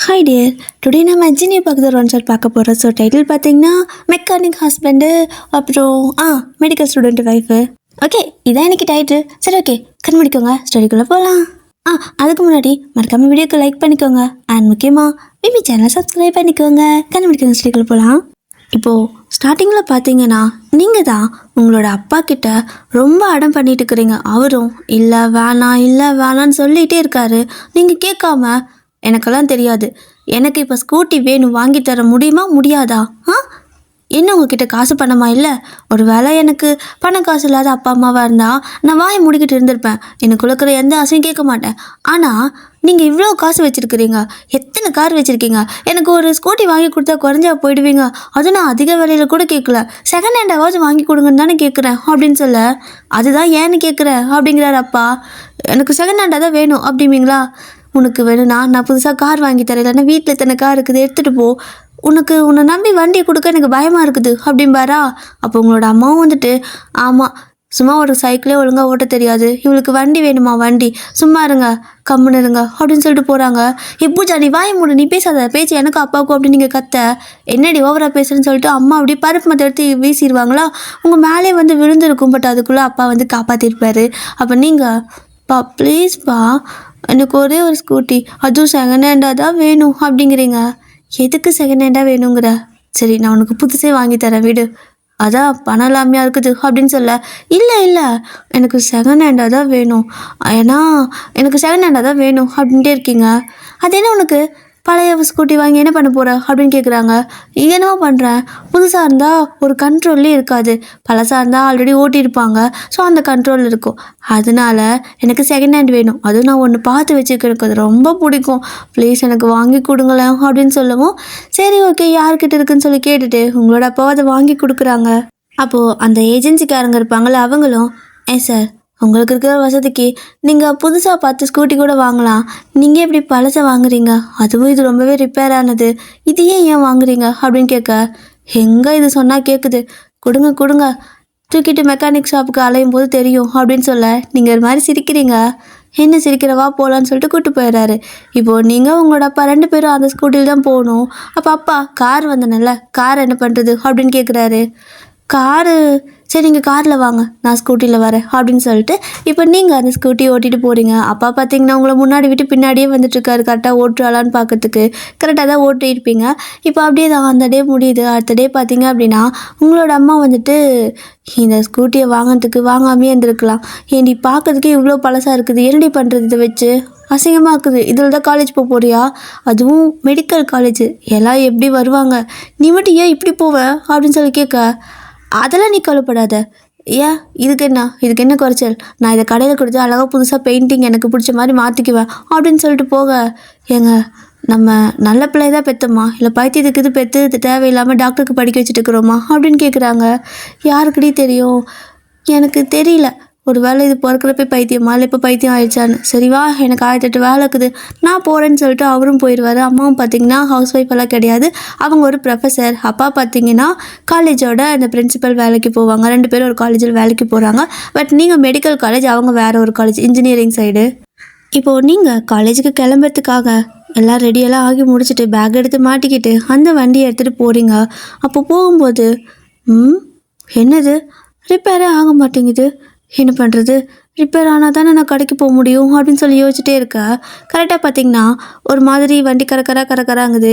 Hi dear, today நம்ம engineer பக்கத்தில் one shot பார்க்க போகிறோம். ஸோ டைட்டில் பார்த்தீங்கன்னா மெக்கானிக் ஹஸ்பண்டு, அப்புறம் மெடிக்கல் ஸ்டூடெண்ட் ஒய்ஃபு. ஓகே, இதான் எனக்கு டைட்டில். சரி, ஓகே, கண்டுபிடிக்கோங்க, ஸ்டடிக்குள்ளே போகலாம். அதுக்கு முன்னாடி மறக்காமல் வீடியோக்கு லைக் பண்ணிக்கோங்க. அண்ட் முக்கியமாக பிபி சேனலை சப்ஸ்கிரைப் பண்ணிக்கோங்க. கண்டுபிடிக்கோங்க, ஸ்டடிக்குள்ளே போகலாம். இப்போது ஸ்டார்டிங்கில் பார்த்தீங்கன்னா நீங்கள் தான் உங்களோட அப்பா கிட்ட ரொம்ப அடம் பண்ணிட்டு இருக்கிறீங்க. அவரும் இல்லை வேணாம் இல்லை வேணான்னு சொல்லிகிட்டே இருக்காரு. நீங்கள் கேட்காம எனக்கெல்லாம் தெரியாது, எனக்கு இப்போ ஸ்கூட்டி வேணும், வாங்கி தர முடியுமா முடியாதா? என்ன உங்ககிட்ட காசு பணமா இல்லை? ஒரு வேளை எனக்கு பணம் காசு இல்லாத அப்பா அம்மாவாக இருந்தால் நான் வாயை முடிக்கிட்டு இருந்திருப்பேன், எனக்கு இருக்கிற எந்த ஆசையும் கேட்க மாட்டேன். ஆனால் நீங்கள் இவ்வளோ காசு வச்சுருக்கிறீங்க, எத்தனை கார் வச்சுருக்கீங்க, எனக்கு ஒரு ஸ்கூட்டி வாங்கி கொடுத்தா குறைஞ்சா போயிடுவீங்க, அதுவும் நான் அதிக விலையில் கூட கேட்கல, செகண்ட் ஹேண்டாவது வாங்கி கொடுங்கன்னு தானே கேட்குறேன் அப்படின்னு சொல்ல, அதுதான் ஏன்னு கேட்குறேன் அப்படிங்கிறார் அப்பா. எனக்கு செகண்ட் ஹேண்டாக தான் வேணும் அப்படிங்களா? உனக்கு வேணும்னா நான் புதுசாக கார் வாங்கி தரேன், இல்லைன்னா வீட்டில் எத்தனை கார் இருக்குது எடுத்துகிட்டு போ, உன்னை நம்பி வண்டியை கொடுக்க எனக்கு பயமாக இருக்குது அப்படிம்பாரா. அப்போ உங்களோட அம்மாவும் வந்துட்டு, ஆமாம், சும்மா ஒரு சைக்கிளே ஒழுங்காக ஓட்ட தெரியாது, இவளுக்கு வண்டி வேணுமா, வண்டி, சும்மா இருங்க, கம்முன்னு இருங்க அப்படின்னு சொல்லிட்டு போகிறாங்க. பூஜா நீ வாய மூடு, நீ பேசாத, பேச்சு எனக்கு அப்பாவுக்கும் அப்படின்னு நீங்கள் கத்த, என்னடி ஓவராக பேசுகிறேன்னு சொல்லிட்டு அம்மா அப்படியே பருப்பு மற்ற எடுத்து வீசிடுவாங்களா. உங்கள் மேலே வந்து விழுந்திருக்கும், பட் அதுக்குள்ளே அப்பா வந்து காப்பாற்றிருப்பாரு. அப்போ நீங்கள், பா ப்ளீஸ்ப்பா, எனக்கு ஒரே ஒரு ஸ்கூட்டி, அதுவும் செகண்ட் ஹேண்டாக தான் வேணும் அப்படிங்கிறீங்க. எதுக்கு செகண்ட் ஹேண்டாக வேணுங்கிற? சரி, நான் உனக்கு புதுசே வாங்கி தரேன் வீடு, அதான் பணம் இல்லாமையாக இருக்குது அப்படின்னு சொல்ல, இல்லை எனக்கு செகண்ட் ஹேண்டாக தான் வேணும், ஏன்னா எனக்கு செகண்ட் ஹேண்டாக தான் வேணும் அப்படின்ட்டே இருக்கீங்க. அது என்ன உனக்கு பழைய ஸ்கூட்டி வாங்கி என்ன பண்ண போகிற அப்படின்னு கேட்குறாங்க. என்னவோ பண்ணுறேன், புதுசாக இருந்தால் ஒரு கண்ட்ரோல்லே இருக்காது, பழசாக இருந்தால் ஆல்ரெடி ஓட்டியிருப்பாங்க, ஸோ அந்த கண்ட்ரோல் இருக்கும், அதனால எனக்கு செகண்ட் ஹேண்ட் வேணும், அதுவும் நான் ஒன்று பார்த்து வச்சுருக்கேன், எனக்கு அது ரொம்ப பிடிக்கும், ப்ளீஸ் எனக்கு வாங்கி கொடுங்களேன் அப்படின்னு சொல்லவும், சரி ஓகே யார்கிட்ட இருக்குன்னு சொல்லி கேட்டுட்டு உங்களோட அப்பாவை அதை வாங்கி கொடுக்குறாங்க. அப்போது அந்த ஏஜென்சிக்காரங்க இருப்பாங்களே, அவங்களும், சார், உங்களுக்கு இருக்கிற வசதிக்கு நீங்கள் புதுசாக பார்த்து ஸ்கூட்டி கூட வாங்கலாம், நீங்கள் எப்படி பழசை வாங்குறீங்க, அதுவும் இது ரொம்பவே ரிப்பேர் ஆனது, இது ஏன் வாங்குறீங்க அப்படின்னு கேட்க, எங்கே இது சொன்னால் கேட்குது, கொடுங்க தூக்கிட்டு மெக்கானிக் ஷாப்புக்கு அலையும் போது தெரியும் அப்படின்னு சொல்ல, நீங்கள் இது மாதிரி சிரிக்கிறீங்க, என்ன சிரிக்கிறவா போகலான்னு சொல்லிட்டு கூப்பிட்டு போயிடுறாரு. இப்போது நீங்கள் உங்களோட அப்பா 2 பேரும் அந்த ஸ்கூட்டியில் தான் போகணும். அப்போ அப்பா கார் வந்தனல்ல, கார் என்ன பண்ணுறது அப்படின்னு கேட்குறாரு. காரு, சரி நீங்கள் காரில் வாங்க, நான் ஸ்கூட்டியில் வரேன் அப்படின்னு சொல்லிட்டு இப்போ நீங்கள் அந்த ஸ்கூட்டியை ஓட்டிகிட்டு போகிறீங்க. அப்பா பார்த்தீங்கன்னா உங்களை முன்னாடி விட்டு பின்னாடியே வந்துட்டுருக்காரு, கரெக்டாக ஓட்டுறாளான்னு பார்க்கறதுக்கு, கரெக்டாக தான் ஓட்டியிருப்பீங்க. இப்போ அப்படியே தான் அந்த டே முடியுது. அடுத்த டே பார்த்தீங்க அப்படின்னா உங்களோட அம்மா வந்துட்டு, இந்த ஸ்கூட்டியை வாங்காமையே இருந்திருக்கலாம், ஏன்டி பார்க்கறதுக்கே இவ்வளோ பழசாக இருக்குது, என்னடி பண்ணுறது, இதை வச்சு அசிங்கமாக இருக்குது, இதில் தான் காலேஜ் போறியா, அதுவும் மெடிக்கல் காலேஜ், எல்லாம் எப்படி வருவாங்க, நீ மட்டும் ஏன் இப்படி போவ அப்படின்னு சொல்லி கேட்க, அதெல்லாம் நீ கவலைப்படாத, ஏன் இதுக்கு என்ன குறைச்சல், நான் இதை கடையில் கொடுத்து அழகாக புதுசாக பெயிண்டிங் எனக்கு பிடிச்ச மாதிரி மாற்றிக்குவேன் அப்படின்னு சொல்லிட்டு போக, ஏங்க நம்ம நல்ல பிள்ளை தான் பெற்றோமா, இல்லை பைத்தியத்துக்கு இது பெற்று இது தேவையில்லாமல் டாக்டருக்கு படிக்க வச்சுட்டு இருக்கிறோமா அப்படின்னு கேட்குறாங்க. யாருக்கிட்டே தெரியும், எனக்கு தெரியல, ஒரு வேளை இது பிறக்கிறப்ப பைத்தியமா இல்லை இப்போ பைத்தியம் ஆயிடுச்சான்னு, சரிவா எனக்கு 1008 வேலை இருக்குது, நான் போகிறேன்னு சொல்லிட்டு அவரும் போயிடுவார். அம்மாவும் பார்த்தீங்கன்னா ஹவுஸ் ஒய்ஃப் எல்லாம் கிடையாது, அவங்க ஒரு ப்ரொஃபஸர். அப்பா பார்த்தீங்கன்னா காலேஜோட அந்த பிரின்சிபல் வேலைக்கு போவாங்க, 2 பேரும் ஒரு காலேஜில் வேலைக்கு போகிறாங்க. பட் நீங்கள் மெடிக்கல் காலேஜ், அவங்க வேறு ஒரு காலேஜ், இன்ஜினியரிங் சைடு. இப்போது நீங்கள் காலேஜுக்கு கிளம்புறதுக்காக எல்லாம் ரெடியெல்லாம் ஆகி முடிச்சுட்டு பேக் எடுத்து மாட்டிக்கிட்டு அந்த வண்டியை எடுத்துகிட்டு போகிறீங்க. அப்போ போகும்போது, என்னது ரிப்பேரே ஆக மாட்டேங்குது, என்ன பண்ணுறது, ரிப்பேர் ஆனால் தானே நான் கடைக்கு போக முடியும் அப்படின்னு சொல்லி யோசிச்சுட்டே இருக்கா. கரெக்டாக பார்த்தீங்கன்னா ஒரு மாதிரி வண்டி கரக்கராங்குது.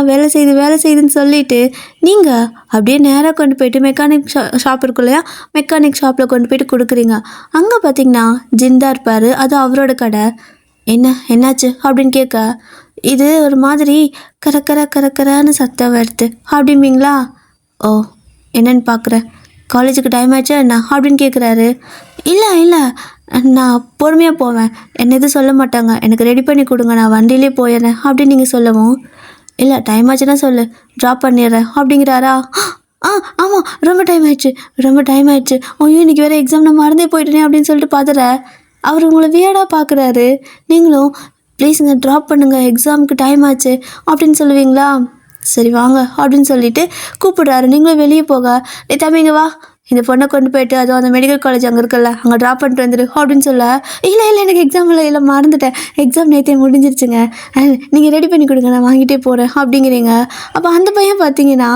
வேலை செய்யுதுன்னு சொல்லிட்டு நீங்கள் அப்படியே நேராக கொண்டு போயிட்டு மெக்கானிக் ஷாப் இருக்கும் இல்லையா, மெக்கானிக் ஷாப்பில் கொண்டு போயிட்டு கொடுக்குறீங்க. அங்கே பார்த்தீங்கன்னா ஜிந்தா இருப்பார், அது அவரோட கடை. என்னாச்சு அப்படின்னு கேட்க, இது ஒரு மாதிரி கரக்கரான்னு சத்தம் வருது அப்படிம்பீங்களா. ஓ, என்னன்னு பார்க்குறேன், காலேஜுக்கு டைம் ஆச்சா என்ன அப்படின்னு கேட்குறாரு. இல்லை நான் பொறுமையாக போவேன், என்ன எதுவும் சொல்ல மாட்டாங்க, எனக்கு ரெடி பண்ணி கொடுங்க, நான் வண்டியிலே போயிடுறேன் அப்படின்னு நீங்கள் சொல்லவும், இல்லை டைம் ஆச்சுன்னா சொல்லு, ட்ராப் பண்ணிடுறேன் அப்படிங்கிறாரா. ஆமாம் ரொம்ப டைம் ஆயிடுச்சு, ஐயோ இன்றைக்கி வேறு எக்ஸாம் நான் மறந்தே போயிட்டேனே அப்படின்னு சொல்லிட்டு பார்த்துற, அவர் உங்களை வியர்டாக பார்க்குறாரு. நீங்களும் ப்ளீஸுங்க ட்ராப் பண்ணுங்கள், எக்ஸாமுக்கு டைம் ஆச்சு அப்படின்னு சொல்லுவீங்களா. சரி வாங்க அப்படின்னு சொல்லிட்டு கூப்பிடுறாரு. நீங்களும் வெளியே போக, தம்பிங்க வா, இந்த பொண்ணை கொண்டு போயிட்டு அதுவும் அந்த மெடிக்கல் காலேஜ் அங்கே இருக்குல்ல அங்கே ட்ராப் பண்ணிட்டு வந்துடு அப்படின்னு சொல்ல, இல்லை இல்லை எனக்கு எக்ஸாம் இல்லை மறந்துட்டேன், எக்ஸாம் நேற்றே முடிஞ்சிருச்சுங்க, நீங்கள் ரெடி பண்ணி கொடுங்க நான் வாங்கிட்டே போகிறேன் அப்படிங்கிறீங்க. அப்போ அந்த பையன் பார்த்தீங்கன்னா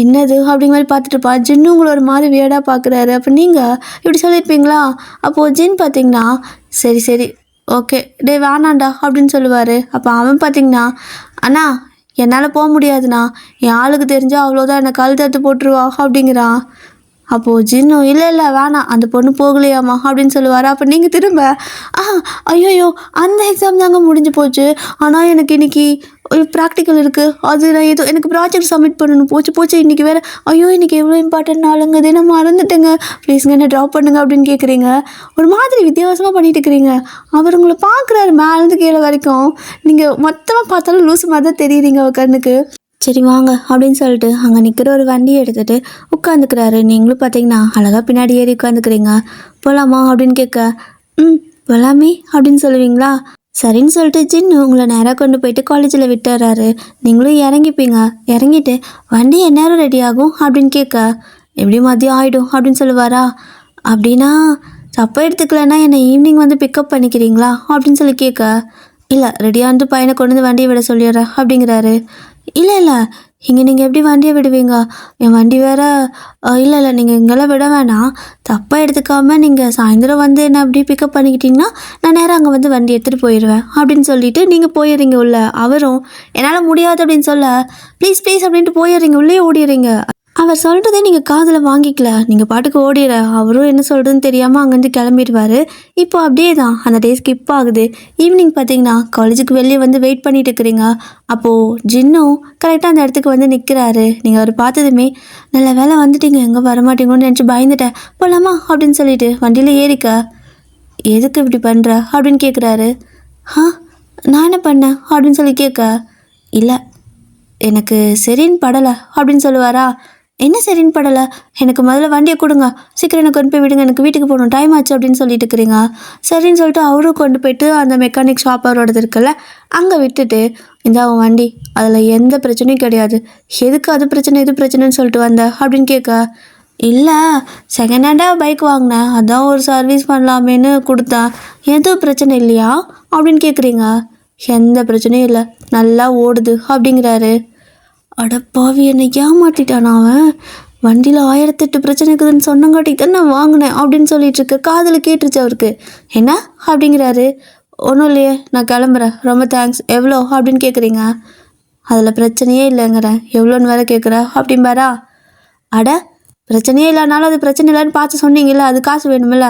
என்னது அப்படிங்கிற மாதிரி பார்த்துட்டுப்பா ஜின்னு உங்களை ஒரு மாதிரி வியர்டாக பார்க்குறாரு. அப்போ நீங்கள் இப்படி சொல்லியிருப்பீங்களா? அப்போது ஜின் பார்த்தீங்கன்னா சரி சரி ஓகே டே வேணாண்டா அப்படின்னு சொல்லுவார். அப்போ அவன் பார்த்தீங்கன்னா அண்ணா என்னால் போக முடியாதுண்ணா, என் ஆளுக்கு தெரிஞ்சால் அவ்வளோதான் என்னை கழுத்தறுத்து போட்டுருவா அப்படிங்கிறான். அப்போது ஜின்னு இல்லை இல்லை வேணாம் அந்த பொண்ணு போகலையாம்மா அப்படின்னு சொல்லுவார். அப்போ நீங்கள் திரும்ப ஐயோயோ அந்த எக்ஸாம் தாங்க முடிஞ்சு போச்சு, ஆனால் எனக்கு இன்றைக்கி ஒரு ப்ராக்டிக்கல் இருக்குது, அது நான் ஏதோ எனக்கு ப்ராஜெக்ட் சப்மிட் பண்ணணும், போச்சு இன்றைக்கி வேறு, ஐயோ இன்றைக்கி எவ்வளோ இம்பார்ட்டன்ட் நாளுங்க நான் மறந்துட்டேங்க, ப்ளீஸுங்க என்ன ட்ராப் பண்ணுங்க அப்படின்னு கேட்குறீங்க. ஒரு மாதிரி வித்தியாசமாக பண்ணிட்டு இருக்கிறீங்க. அவர் உங்களை பார்க்குறாரு மேலேருந்து கீழே வரைக்கும், நீங்கள் மொத்தமாக பார்த்தாலும் லூஸ் மாதிரி தான் தெரியுறீங்க அவர் கண்ணுக்கு. சரி வாங்க அப்படின்னு சொல்லிட்டு அங்கே நிற்கிற ஒரு வண்டியை எடுத்துகிட்டு உட்காந்துக்கிறாரு. நீங்களும் பார்த்தீங்கன்னா அழகாக பின்னாடி ஏறி உட்காந்துக்கிறீங்க. போகலாமா அப்படின்னு கேட்க, போகலாமே அப்படின்னு சொல்லுவீங்களா? சரின்னு சொல்லிட்டு ஜின்னு உங்களை நேராக கொண்டு போயிட்டு காலேஜில் விட்டுறாரு. நீங்களும் இறங்கிப்பீங்க. இறங்கிட்டு வண்டி எந்நேரம் ரெடி ஆகும் அப்படின்னு கேட்க, எப்படி மதியம் ஆகிடும் அப்படின்னு சொல்லுவாரா? அப்படின்னா தப்பாக எடுத்துக்கலன்னா என்னை ஈவினிங் வந்து பிக்கப் பண்ணிக்கிறீங்களா அப்படின்னு சொல்லி கேட்க, இல்லை ரெடியாக வந்து பையனை கொண்டு வந்து வண்டியை விட சொல்லிடுறேன் அப்படிங்கிறாரு. இல்லை இல்லை இங்கே நீங்கள் எப்படி வண்டியை விடுவீங்க, என் வண்டி வேறு, இல்லை நீங்கள் இங்கெல்லாம் விட வேணாம், தப்பாக எடுத்துக்காமல் நீங்கள் சாயந்தரம் வந்து என்னை அப்படியே பிக்கப் பண்ணிக்கிட்டிங்கன்னா நான் நேராக அங்கே வந்து வண்டி எடுத்துகிட்டு போயிடுவேன் அப்படின்னு சொல்லிவிட்டு நீங்கள் போயிடுறீங்க உள்ள. அவரும் என்னால் முடியாது அப்படின்னு சொல்ல, ப்ளீஸ் அப்படின்ட்டு போயிடுறீங்க, உள்ளே ஓடிடுறீங்க. அவர் சொல்கிறதே நீங்கள் காதில் வாங்கிக்கல, நீங்கள் பாட்டுக்கு ஓடிடுற. அவரும் என்ன சொல்கிறதுன்னு தெரியாமல் அங்கேருந்து கிளம்பிடுவார். இப்போ அப்படியே தான் அந்த டே ஸ்கிப் ஆகுது. ஈவினிங் பார்த்தீங்கன்னா காலேஜுக்கு வெளியே வந்து வெயிட் பண்ணிட்டு இருக்கிறீங்க. அப்போது ஜின்னும் கரெக்டாக அந்த இடத்துக்கு வந்து நிற்கிறாரு. நீங்கள் அவர் பார்த்ததுமே நல்ல வேலை வந்துட்டீங்க, எங்கே வரமாட்டீங்கன்னு நினச்சி பயந்துட்டேன், போகலாமா அப்படின்னு சொல்லிட்டு வண்டியில் ஏறிக்க. எதுக்கு இப்படி பண்ணுற அப்படின்னு கேட்குறாரு. நான் என்ன பண்ணேன் அப்படின்னு சொல்லி கேட்க, இல்லை எனக்கு சரின்னு படலை அப்படின்னு சொல்லுவாரா? என்ன சரின்னு படலை, எனக்கு முதல்ல வண்டியை கொடுங்க, சீக்கிரம் எனக்கு கொண்டு போய் விடுங்க, எனக்கு வீட்டுக்கு போகணும், டைம் ஆச்சு அப்படின்னு சொல்லிட்டு இருக்கிறீங்க. சரின்னு சொல்லிட்டு அவரும் கொண்டு போயிட்டு அந்த மெக்கானிக் ஷாப் அவரோடது இருக்குல்ல அங்கே விட்டுட்டு, இந்த அவன் வண்டி அதில் எந்த பிரச்சனையும் கிடையாது, எதுக்கு அது பிரச்சனை இது பிரச்சனைன்னு சொல்லிட்டு வந்த அப்படின்னு கேட்க, இல்லை செகண்ட் ஹேண்டாக பைக் வாங்கினேன், அதான் ஒரு சர்வீஸ் பண்ணலாமேன்னு கொடுத்தேன், எதுவும் பிரச்சனை இல்லையா அப்படின்னு கேட்குறீங்க. எந்த பிரச்சனையும் இல்லை, நல்லா ஓடுது அப்படிங்கிறாரு. அடப்பாவி என்னை ஏமாற்றிட்டான் அவன், வண்டியில் 1008 பிரச்சனை இருக்குதுன்னு சொன்னங்காட்டி தான் நான் வாங்கினேன் அப்படின்னு சொல்லிட்டு இருக்க. காதில் கேட்டுருச்சு அவருக்கு. என்ன அப்படிங்கிறாரு. ஒன்றும் இல்லையே நான் கிளம்புறேன், ரொம்ப தேங்க்ஸ், எவ்வளோ அப்படின்னு கேட்குறீங்க. அதில் பிரச்சனையே இல்லைங்கிறேன், எவ்வளோன்னு வேறு கேட்குற அப்படிம்பாரா? அட பிரச்சனையே இல்லைனாலும் அது பிரச்சனை இல்லைன்னு பார்த்து சொன்னீங்கல்ல, அது காசு வேணுமில்ல,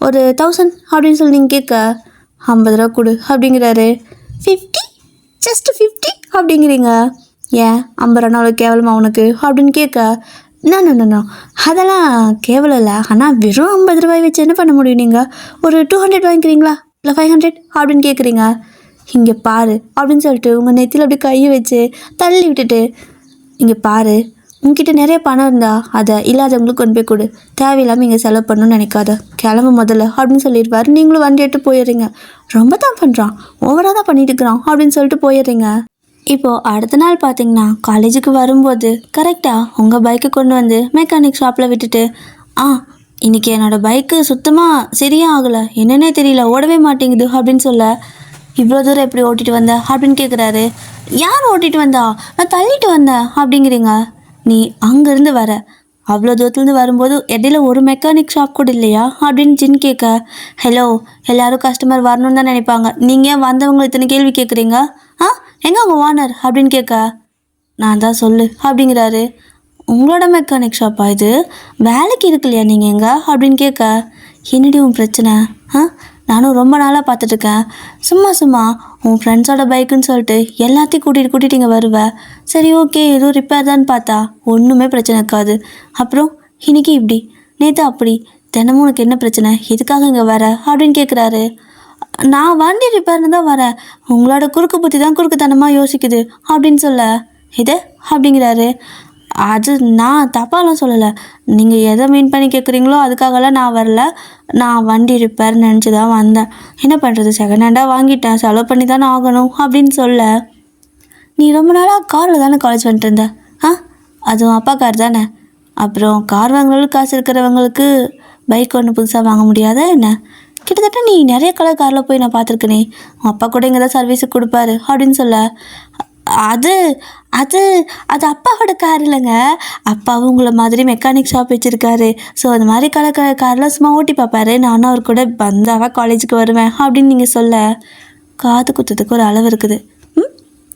ஒரு 1000 அப்படின்னு சொல்லி நீங்கள் கேட்க, 50 ரூபா கொடு அப்படிங்கிறாரு. 50 ஜஸ்ட் 50 அப்படிங்கிறீங்க. ஏன் 50 ரூபா அவ்வளோ கேவலமா உனக்கு அப்படின்னு கேட்க, நோ அதெல்லாம் கேவலம் இல்லை, ஆனால் வெறும் 50 ரூபாய் வச்சு என்ன பண்ண முடியும், நீங்கள் ஒரு 200 வாங்கிக்கிறீங்களா இல்லை 500 அப்படின்னு கேட்குறீங்க. இங்கே பாரு அப்படின்னு சொல்லிட்டு உங்கள் நெத்தியில் அப்படி கையை வச்சு தள்ளி விட்டுட்டு, இங்கே பாரு உங்ககிட்ட நிறைய பணம் இருந்தா அதை இல்லாதவங்களுக்கு கொண்டு போய் கொடு, தேவையில்லாமல் இங்கே செலவு பண்ணணும்னு நினைக்காத, கிளம்ப முதல்ல அப்படின்னு சொல்லிடுவார். நீங்களும் வண்டி எடுத்து போயிடுறீங்க. ரொம்ப தான் பண்ணுறான், ஓவராக தான் பண்ணிட்டு இருக்கிறான் அப்படின்னு சொல்லிட்டு போயிடுறீங்க. இப்போது அடுத்த நாள் பார்த்தீங்கன்னா காலேஜுக்கு வரும்போது கரெக்டாக உங்கள் பைக்கை கொண்டு வந்து மெக்கானிக் ஷாப்பில் விட்டுட்டு, இன்றைக்கி என்னோடய பைக்கு சுத்தமாக சரியாக ஆகலை, என்னன்னே தெரியல, ஓடவே மாட்டேங்குது அப்படின்னு சொல்ல, இவ்வளோ தூரம் எப்படி ஓட்டிகிட்டு வந்த அப்படின்னு கேட்குறாரு. யார் ஓட்டிகிட்டு வந்தா, நான் தள்ளிட்டு வந்தேன் அப்படிங்கிறீங்க. நீ அங்கேருந்து வர, அவ்வளோ தூரத்துலேருந்து வரும்போது இடையில ஒரு மெக்கானிக் ஷாப் கூட இல்லையா அப்படின்னு ஜின் கேட்க, ஹலோ எல்லோரும் கஸ்டமர் வரணும்னு தான் நினைப்பாங்க, நீங்கள் வந்தவங்க இத்தனை கேள்வி கேட்குறீங்க, எங்கே உங்கள் ஓனர் அப்படின்னு கேட்க, நான் தான் சொல்லு அப்படிங்கிறாரு. உங்களோட மெக்கானிக் ஷாப்பா இது, வேலைக்கு இருக்கு இல்லையா நீங்கள் எங்கே அப்படின்னு கேட்க, என்னடி உன் பிரச்சனை, நானும் ரொம்ப நாளாக பார்த்துட்ருக்கேன், சும்மா உன் ஃப்ரெண்ட்ஸோட பைக்குன்னு சொல்லிட்டு எல்லாத்தையும் கூட்டிகிட்டு இங்கே வருவேன், சரி ஓகே எதுவும் ரிப்பேர் தான் பார்த்தா ஒன்றுமே பிரச்சனை இருக்காது, அப்புறம் இன்றைக்கி இப்படி நேற்று அப்படி, தினமும் உனக்கு என்ன பிரச்சனை, எதுக்காக இங்கே வர அப்படின்னு கேட்குறாரு. நான் வண்டி ரிப்பேர்னு தான் வரேன், உங்களோட குறுக்கு புத்தி தான் குறுக்குத்தனமாக யோசிக்குது அப்படின்னு சொல்ல, இது அப்படிங்கிறாரு. அது நான் தப்பாலாம் சொல்லலை, நீங்கள் எதை மீன் பண்ணி கேட்குறீங்களோ அதுக்காகலாம் நான் வரல, நான் வண்டி ரிப்பேர்னு நினச்சி தான் வந்தேன், என்ன பண்ணுறது செகண்ட் ஹேண்டாக வாங்கிட்டேன், செலவு பண்ணி தானே ஆகணும் அப்படின்னு சொல்ல, நீ ரொம்ப நாளாக காரில் தானே காலேஜ் வந்துட்டு இருந்த, அதுவும் அப்பா கார் தானே, அப்புறம் கார் வாங்குறவங்களுக்கு காசு இருக்கிறவங்களுக்கு பைக் ஒன்று புதுசாக வாங்க முடியாதா என்ன? கிட்டத்தட்ட நீ நிறைய கலர் காரில் போய் நான் பார்த்துருக்கேனே, உன் அப்பா கூட இங்கே தான் சர்வீஸுக்கு கொடுப்பாரு அப்படின்னு சொல்ல, அது அது அது அப்பாவோட கார் இல்லைங்க. அப்பாவும் உங்களை மாதிரி மெக்கானிக் ஷாப் வச்சுருக்காரு. ஸோ அந்த மாதிரி கலர் கலர் கார்லாம் சும்மா ஓட்டி பார்ப்பாரு. நானும் அவர் கூட வந்தாவா காலேஜுக்கு வருவேன் அப்படின்னு நீங்கள் சொல்ல, காது குத்துறதுக்கு ஒரு அளவு இருக்குது.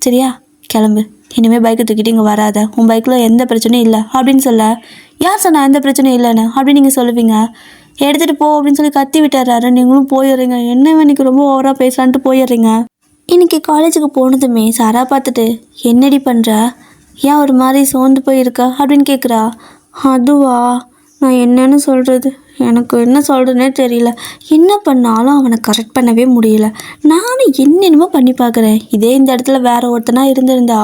சரியா, கிளம்பு. இனிமேல் பைக்கை தூக்கிட்டு இங்கே வராத. உன் பைக்கில் எந்த பிரச்சனையும் இல்லை அப்படின்னு சொல்ல, யார் சொன்னா எந்த பிரச்சனையும் இல்லைன்னு அப்படின்னு நீங்கள் சொல்லுவீங்க. எடுத்துகிட்டு போ அப்படின்னு சொல்லி கத்தி விட்டுறாரு. நீங்களும் போயிடுறீங்க. என்ன இன்னைக்கு ரொம்ப ஓவராக பேசலான்ட்டு போயிடுறீங்க. இன்றைக்கி காலேஜுக்கு போனதுமே சாரா பார்த்துட்டு, என்னடி பண்ணுற, ஏன் ஒரு மாதிரி சோர்ந்து போயிருக்கா அப்படின்னு கேட்குறா. அதுவா, நான் என்னன்னு சொல்கிறது, எனக்கு என்ன சொல்கிறதுனே தெரியல. என்ன பண்ணாலும் அவனை கரெக்ட் பண்ணவே முடியல. நானும் என்னென்னமோ பண்ணி பார்க்குறேன். இதே இந்த இடத்துல வேறு ஒருத்தனாக இருந்திருந்தா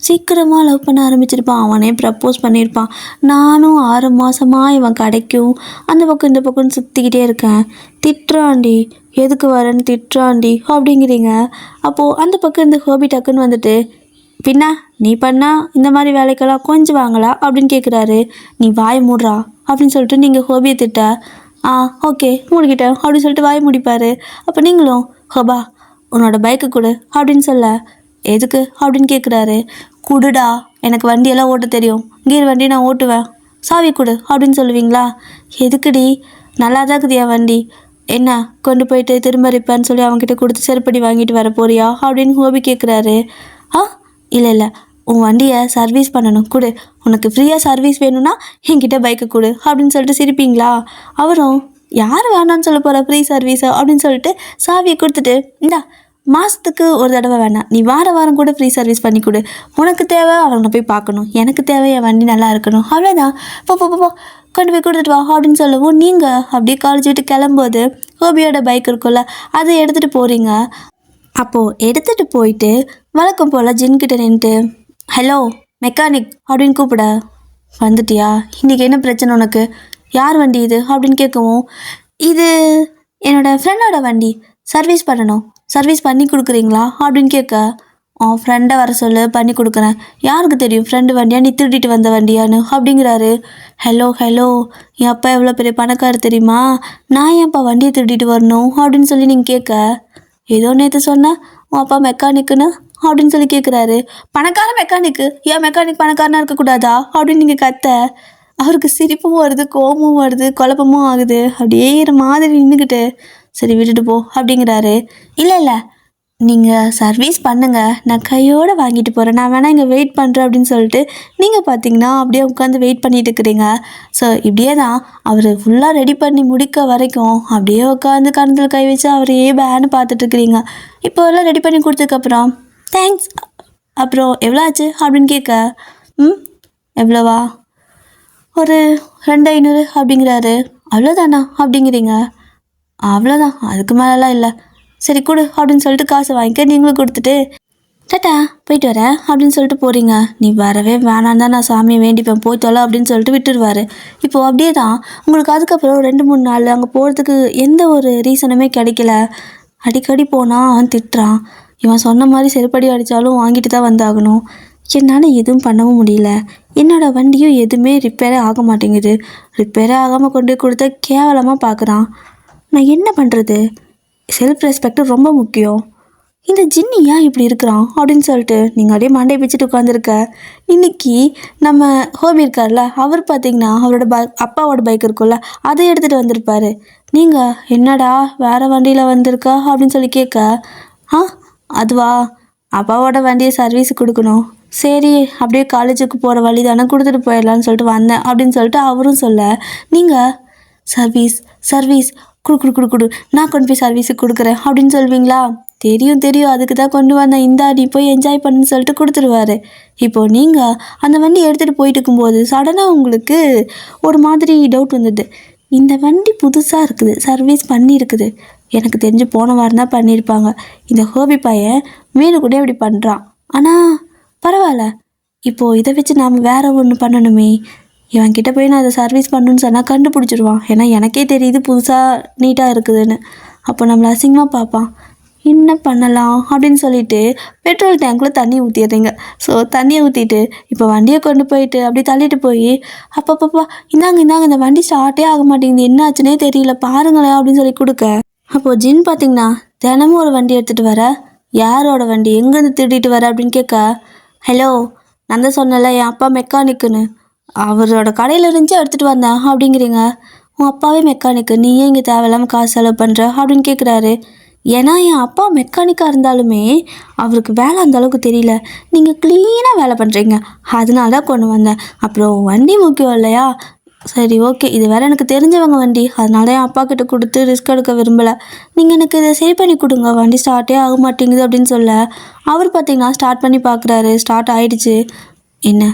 சீக்கிரமாக லவ் பண்ண ஆரம்பிச்சிருப்பான். அவனே ப்ரப்போஸ் பண்ணியிருப்பான். நானும் 6 மாதமாக இவன் கிடைக்கும் அந்த பக்கம் இந்த பக்கம் சுற்றிக்கிட்டே இருக்கேன். திட்டுறாண்டி, எதுக்கு வரேன்னு திட்டுறாண்டி அப்படிங்கிறீங்க. அப்போது அந்த பக்கம் இந்த ஹோபி டக்குன்னு வந்துட்டு, பின்ன நீ பண்ணா இந்த மாதிரி வேலைக்கெல்லாம் கொஞ்சம் வாங்கலா அப்படின்னு கேட்குறாரு. நீ வாய் மூடுறா அப்படின்னு சொல்லிட்டு நீங்கள் ஹோபியை திட்ட, ஓகே மூடிக்கிட்டேன் அப்படின்னு சொல்லிட்டு வாய் முடிப்பார். அப்போ நீங்களும், ஹோபா உன்னோட பைக்கு கொடு அப்படின்னு சொல்ல, எதுக்கு அப்படின்னு கேட்குறாரு. குடுடா, எனக்கு வண்டியெல்லாம் ஓட்ட தெரியும், கீர் வண்டி நான் ஓட்டுவேன், சாவி கொடு அப்படின்னு சொல்லுவீங்களா? எதுக்குடி, நல்லா தான் இருக்குது என் வண்டி, என்ன கொண்டு போயிட்டு திரும்ப ரிப்பேர்னு சொல்லி அவங்ககிட்ட கொடுத்து செருப்படி வாங்கிட்டு வர போறியா அப்படின்னு ஹோபி கேட்குறாரு. இல்லை உன் வண்டியை சர்வீஸ் பண்ணணும், கொடு, உனக்கு ஃப்ரீயாக சர்வீஸ் வேணும்னா என்கிட்ட பைக்கை கொடு அப்படின்னு சொல்லிட்டு சிரிப்பீங்களா? அவரும், யார் வேணான்னு சொல்ல போகிற ஃப்ரீ சர்வீஸை அப்படின்னு சொல்லிட்டு சாவியை கொடுத்துட்டு, இந்தா மாதத்துக்கு ஒரு தடவை வேணாம், நீ வாரம் கூட ஃப்ரீ சர்வீஸ் பண்ணி கொடு, உனக்கு தேவை அவனை போய் பார்க்கணும், எனக்கு தேவை என் வண்டி நல்லா இருக்கணும், அவ்வளோதான், போ கொண்டு போய் கொடுத்துட்டு வா அப்படின்னு சொல்லவும், நீங்கள் அப்படியே காலேஜ் விட்டு கிளம்போது ஹோபியோட பைக் இருக்கும்ல, அதை எடுத்துகிட்டு போகிறீங்க. அப்போது எடுத்துகிட்டு போயிட்டு வழக்கம் போல் ஜின்கிட்ட நின்றுட்டு, ஹலோ மெக்கானிக் அப்படின்னு கூப்பிட, வந்துட்டியா, இன்றைக்கி என்ன பிரச்சனை உனக்கு, யார் வண்டி இது அப்படின்னு கேட்கவும், இது என்னோடய ஃப்ரெண்டோட வண்டி, சர்வீஸ் பண்ணணும், சர்வீஸ் பண்ணி கொடுக்குறீங்களா அப்படின்னு கேட்க, உன் ஃப்ரெண்டை வர சொல்லு, பண்ணி கொடுக்குறேன், யாருக்கு தெரியும் ஃப்ரெண்டு வண்டியா நீ திருடிட்டு வந்த வண்டியான்னு அப்படிங்கிறாரு. ஹலோ என் அப்பா எவ்வளோ பெரிய பணக்காரர் தெரியுமா, நான் ஏன்ப்பா வண்டியை திருடிட்டு வரணும் அப்படின்னு சொல்லி நீங்கள் கேட்க, ஏதோ நேற்று சொன்னேன் உன் அப்பா மெக்கானிக்குன்னு அப்படின்னு சொல்லி கேட்குறாரு. பணக்கார மெக்கானிக்கு, ஏன் மெக்கானிக் பணக்காரனாக இருக்கக்கூடாதா அப்படின்னு நீங்கள் கத்த, அவருக்கு சிரிப்பும் வருது, கோபமும் வருது, குழப்பமும் ஆகுது. அப்படியே மாதிரி நின்றுக்கிட்டு, சரி விட்டுட்டு போ அப்படிங்கிறாரு. இல்லை நீங்கள் சர்வீஸ் பண்ணுங்கள், நான் கையோடு வாங்கிட்டு போகிறேன், நான் வேணால் இங்கே வெயிட் பண்ணுறேன் அப்படின்னு சொல்லிட்டு நீங்கள் பார்த்தீங்கன்னா அப்படியே உட்காந்து வெயிட் பண்ணிட்டு இருக்கிறீங்க. ஸோ இப்படியே தான் அவர் ஃபுல்லாக ரெடி பண்ணி முடிக்க வரைக்கும் அப்படியே உட்காந்து கணத்தில் கை வச்சு அவரையே பேன்னு பார்த்துட்ருக்குறீங்க. இப்போ எல்லாம் ரெடி பண்ணி கொடுத்ததுக்கப்புறம், தேங்க்ஸ், அப்புறம் எவ்வளோ ஆச்சு அப்படின்னு கேட்க, எவ்வளோவா, ஒரு 2500 அப்படிங்கிறாரு. அவ்வளோதானா அப்படிங்கிறீங்க. அவ்வளோதான், அதுக்கு மேலெலாம் இல்லை, சரி கொடு அப்படின்னு சொல்லிட்டு காசை வாங்கிக்க நீங்களும் கொடுத்துட்டு, டாட்டா போயிட்டு வரேன் அப்படின்னு சொல்லிட்டு போகிறீங்க. நீ வரவே வேணான்னு தான் நான் சாமியை வேண்டிப்பேன், போய் தொலை அப்படின்னு சொல்லிட்டு விட்டுருவார். இப்போது அப்படியே தான் உங்களுக்கு அதுக்கப்புறம் 2-3 நாள் அங்கே போகிறதுக்கு எந்த ஒரு ரீசனுமே கிடைக்கல. அடிக்கடி போனால் அவன் திட்டுறான், இவன் சொன்ன மாதிரி செருப்படி அடித்தாலும் வாங்கிட்டு தான் வந்தாகணும், என்னால் எதுவும் பண்ணவும் முடியல, என்னோடய வண்டியும் எதுவுமே ரிப்பேரே ஆக மாட்டேங்குது, ரிப்பேரே ஆகாமல் கொண்டு போய் கொடுத்தா கேவலமாக பார்க்குறான், நான் என்ன பண்ணுறது, செல்ஃப் ரெஸ்பெக்ட் ரொம்ப முக்கியம், இந்த ஜின்னி ஏன் இப்படி இருக்கிறான் அப்படின்னு சொல்லிட்டு நீங்கள் அப்படியே மண்டையை பிச்சுட்டு உட்காந்துருக்க. இன்றைக்கி நம்ம ஹோபி இருக்கார்ல, அவர் பார்த்திங்கன்னா அவரோட அப்பாவோட பைக் இருக்கும்ல, அதை எடுத்துகிட்டு வந்திருப்பார். நீங்கள் என்னடா வேறு வண்டியில் வந்திருக்கா அப்படின்னு சொல்லி கேட்க, அதுவா, அப்பாவோட வண்டியை சர்வீஸு கொடுக்கணும், சரி அப்படியே காலேஜுக்கு போகிற வழி தானே கொடுத்துட்டு போயிடலான்னு சொல்லிட்டு வந்தேன் அப்படின்னு சொல்லிட்டு அவரும் சொல்ல, நீங்கள் சர்வீஸ் குடு நான் கொண்டு போய் சர்வீஸுக்கு கொடுக்குறேன் அப்படின்னு சொல்வீங்களா? தெரியும் அதுக்கு தான் கொண்டு வந்தேன், இந்தா நீ போய் என்ஜாய் பண்ணுன்னு சொல்லிட்டு கொடுத்துருவாரு. இப்போது நீங்கள் அந்த வண்டி எடுத்துகிட்டு போயிட்டு இருக்கும்போது சடனாக உங்களுக்கு ஒரு மாதிரி டவுட் வந்தது, இந்த வண்டி புதுசாக இருக்குது, சர்வீஸ் பண்ணியிருக்குது, எனக்கு தெரிஞ்சு போன வாரம் தான் பண்ணியிருப்பாங்க, இந்த ஹோபி பையன் மீனு கூட இப்படி பண்ணுறான், ஆனால் பரவாயில்ல, இப்போது இதை வச்சு நாம் வேறு ஒன்று பண்ணணுமே, இவன்கிட்ட போய் நான் அதை சர்வீஸ் பண்ணணுன்னு சொன்னால் கண்டுபிடிச்சிடுவான், ஏன்னா எனக்கே தெரியுது புதுசாக நீட்டாக இருக்குதுன்னு, அப்போ நம்மளை அசிங்கமாக பார்ப்பான், என்ன பண்ணலாம் அப்படின்னு சொல்லிட்டு பெட்ரோல் டேங்க்கில் தண்ணி ஊற்றிடுறீங்க. ஸோ தண்ணியை ஊற்றிட்டு இப்போ வண்டியை கொண்டு போயிட்டு அப்படி தள்ளிட்டு போய் அப்பப்பப்பா இந்தாங்க இந்தாங்க இந்த வண்டி ஸ்டார்ட்டே ஆக மாட்டேங்குது, என்ன ஆச்சுன்னே தெரியல பாருங்களேன் அப்படின்னு சொல்லி கொடுக்க, அப்போது ஜின் பார்த்தீங்கன்னா தினமும் ஒரு வண்டி எடுத்துகிட்டு வர, யாரோட வண்டி எங்கேருந்து திருடிட்டு வர அப்படின்னு கேட்க, ஹலோ நான் தான் சொன்னல என் அப்பா மெக்கானிக்குன்னு, அவரோட கடையில் இருந்துச்சு எடுத்துகிட்டு வந்தேன் அப்படிங்கிறீங்க. உன் அப்பாவே மெக்கானிக்கு, நீ ஏன் இங்கே தேவையில்லாமல் காசு செலவு பண்ணுற அப்படின்னு கேட்குறாரு. ஏன்னா என் அப்பா மெக்கானிக்காக இருந்தாலுமே அவருக்கு வேலை அந்த அளவுக்கு தெரியல, நீங்கள் க்ளீனாக வேலை பண்ணுறீங்க, அதனால தான் கொண்டு வந்தேன். அப்புறம் வண்டி முக்கியம் இல்லையா, சரி ஓகே இது வேறு எனக்கு தெரிஞ்சவங்க வண்டி, அதனால என் அப்பா கிட்ட கொடுத்து ரிஸ்க் எடுக்க விரும்பலை, நீங்கள் எனக்கு இதை சரி பண்ணி கொடுங்க, வண்டி ஸ்டார்ட்டே ஆக மாட்டேங்குது அப்படின்னு சொல்ல, அவர் பார்த்தீங்கன்னா ஸ்டார்ட் பண்ணி பார்க்குறாரு, ஸ்டார்ட் ஆகிடுச்சு. என்ன